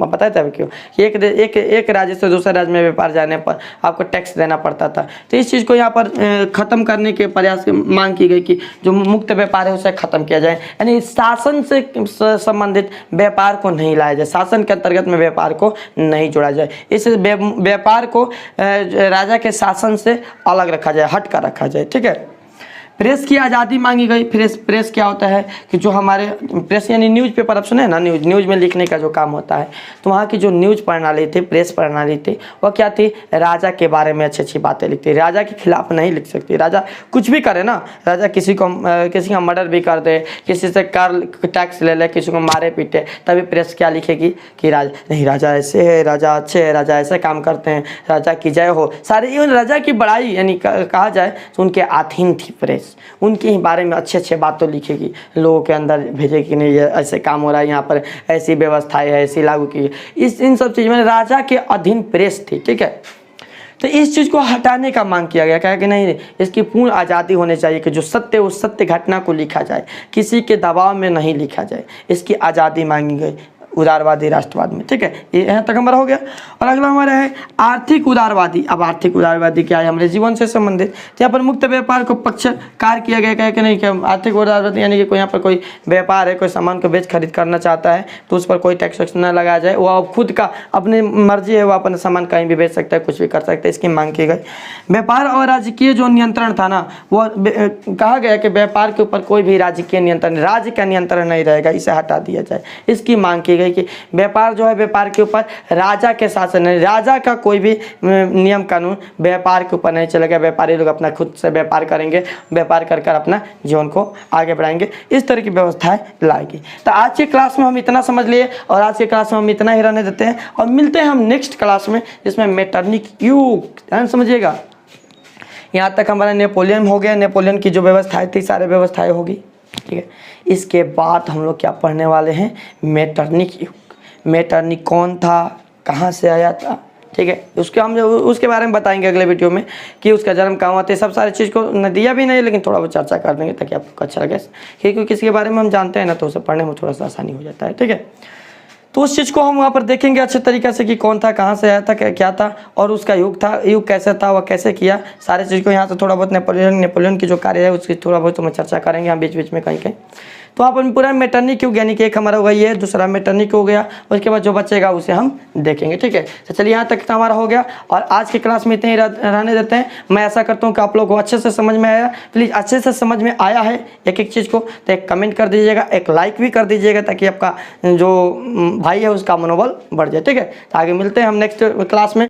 पता है क्यों कि एक राज्य से दूसरे राज्य में व्यापार जाने पर आपको टैक्स देना पड़ता था। तो इस चीज़ को यहाँ पर ख़त्म करने के प्रयास मांग की गई कि जो मुक्त व्यापार है उसे ख़त्म किया जाए, यानी शासन से संबंधित व्यापार को नहीं लाया जाए, शासन के अंतर्गत में व्यापार को नहीं जोड़ा जाए। इस व्यापार को राजा के शासन से अलग रखा जाए, हट कर रखा जाए। ठीक है। प्रेस की आज़ादी मांगी गई। प्रेस क्या होता है कि जो हमारे प्रेस यानी न्यूज़पेपर, आप सुने ना, न्यूज़ में लिखने का जो काम होता है, तो वहाँ की जो न्यूज़ प्रणाली थी, प्रेस प्रणाली थी, वो क्या थी, राजा के बारे में अच्छी अच्छी बातें लिखती। राजा के खिलाफ नहीं लिख सकती। राजा कुछ भी करे ना, राजा किसी का मर्डर भी कर दे, किसी से कर टैक्स ले ले, किसी को मारे पीटे, तभी प्रेस क्या लिखेगी कि राजा ऐसे है, राजा अच्छे है, राजा ऐसे काम करते हैं, राजा की जय हो। सारे इवन राजा की बड़ाई यानी कहा जाए तो उनके अधीन थी प्रेस, उनके ही बारे में अच्छे अच्छे बात तो लिखेगी, लोगों के अंदर भेजेगी कि नहीं ये ऐसे काम हो रहा है, यहाँ पर ऐसी व्यवस्थाएं है, ऐसी लागू की। इन सब चीज़ में राजा के अधीन प्रेस थी। ठीक है। तो इस चीज़ को हटाने का मांग किया गया, कहा कि नहीं, इसकी पूर्ण आज़ादी होनी चाहिए कि जो सत्य उस सत्य घटना को लिखा जाए, किसी के दबाव में नहीं लिखा जाए, इसकी आज़ादी मांगी गई उदारवादी राष्ट्रवाद में। ठीक है। ये यहाँ तक हमारा हो गया। और अगला हमारा है आर्थिक उदारवादी। अब आर्थिक उदारवादी क्या है, हमारे जीवन से संबंधित। तो यहाँ पर मुक्त व्यापार को पक्षकार किया गया, कहे कि नहीं कि आर्थिक उदारवादी यानी कि कोई यहाँ पर कोई व्यापार है, कोई सामान को बेच खरीद करना चाहता है तो उस पर कोई टैक्स न लगाया जाए, वो अब खुद का अपनी मर्जी है, वो अपना सामान कहीं भी बेच सकता है, कुछ भी कर सकता है, इसकी मांग की गई। व्यापार और राजकीय जो नियंत्रण था ना, वो कहा गया कि व्यापार के ऊपर कोई भी राजकीय नियंत्रण, राज्य का नियंत्रण नहीं रहेगा, इसे हटा दिया जाए, इसकी मांग की गई कि व्यापार जो है, व्यापार के ऊपर राजा के शासन नहीं, राजा का कोई भी नियम कानून व्यापार के ऊपर नहीं चलेगा। व्यापारी लोग अपना खुद से व्यापार करेंगे, व्यापार कर अपना जीवन को आगे बढ़ाएंगे, इस तरह की व्यवस्थाएं लाएगी। तो आज के क्लास में हम इतना समझ लिए और आज के क्लास में हम इतना ही रहने देते हैं और मिलते हैं हम नेक्स्ट क्लास में, जिसमें मेटरनिक युग, ध्यान समझिएगा। यहाँ तक हमारा नेपोलियन हो गया, नेपोलियन की जो व्यवस्थाएं थी सारी व्यवस्थाएं होगी। ठीक है। इसके बाद हम लोग क्या पढ़ने वाले हैं, मेटरनिक युग। मेटरनिक कौन था, कहाँ से आया था, ठीक है, उसके बारे में बताएंगे अगले वीडियो में कि उसका जन्म कहाँ हुआ था। सब सारी चीज़ को न दिया भी नहीं, लेकिन थोड़ा बहुत चर्चा कर देंगे ताकि आपको अच्छा लगे, क्योंकि किसी के बारे में हम जानते हैं ना तो उसे पढ़ने में थोड़ा सा आसानी हो जाता है। ठीक है। तो उस चीज़ को हम वहाँ पर देखेंगे अच्छे तरीके से कि कौन था, कहाँ से आया था, क्या था और उसका युग कैसे था, वह कैसे किया, सारे चीज़ को यहाँ से थोड़ा बहुत नेपोलियन की जो कार्य है उसकी थोड़ा बहुत हम चर्चा करेंगे हम बीच बीच में कहीं। तो आप पूरा मेटरनिक युग यानी कि एक हमारा होगा ये, दूसरा मेटरनिक हो गया, उसके बाद जो बचेगा उसे हम देखेंगे। ठीक है। तो चलिए यहाँ तक हमारा हो गया और आज की क्लास में इतने ही रहने देते हैं। मैं ऐसा करता हूँ कि आप लोग को अच्छे से समझ में आया, प्लीज़ अच्छे से समझ में आया है एक एक चीज़ को तो एक कमेंट कर दीजिएगा, एक लाइक भी कर दीजिएगा ताकि आपका जो भाई है उसका मनोबल बढ़ जाए। ठीक है। तो आगे मिलते हैं हम नेक्स्ट क्लास में।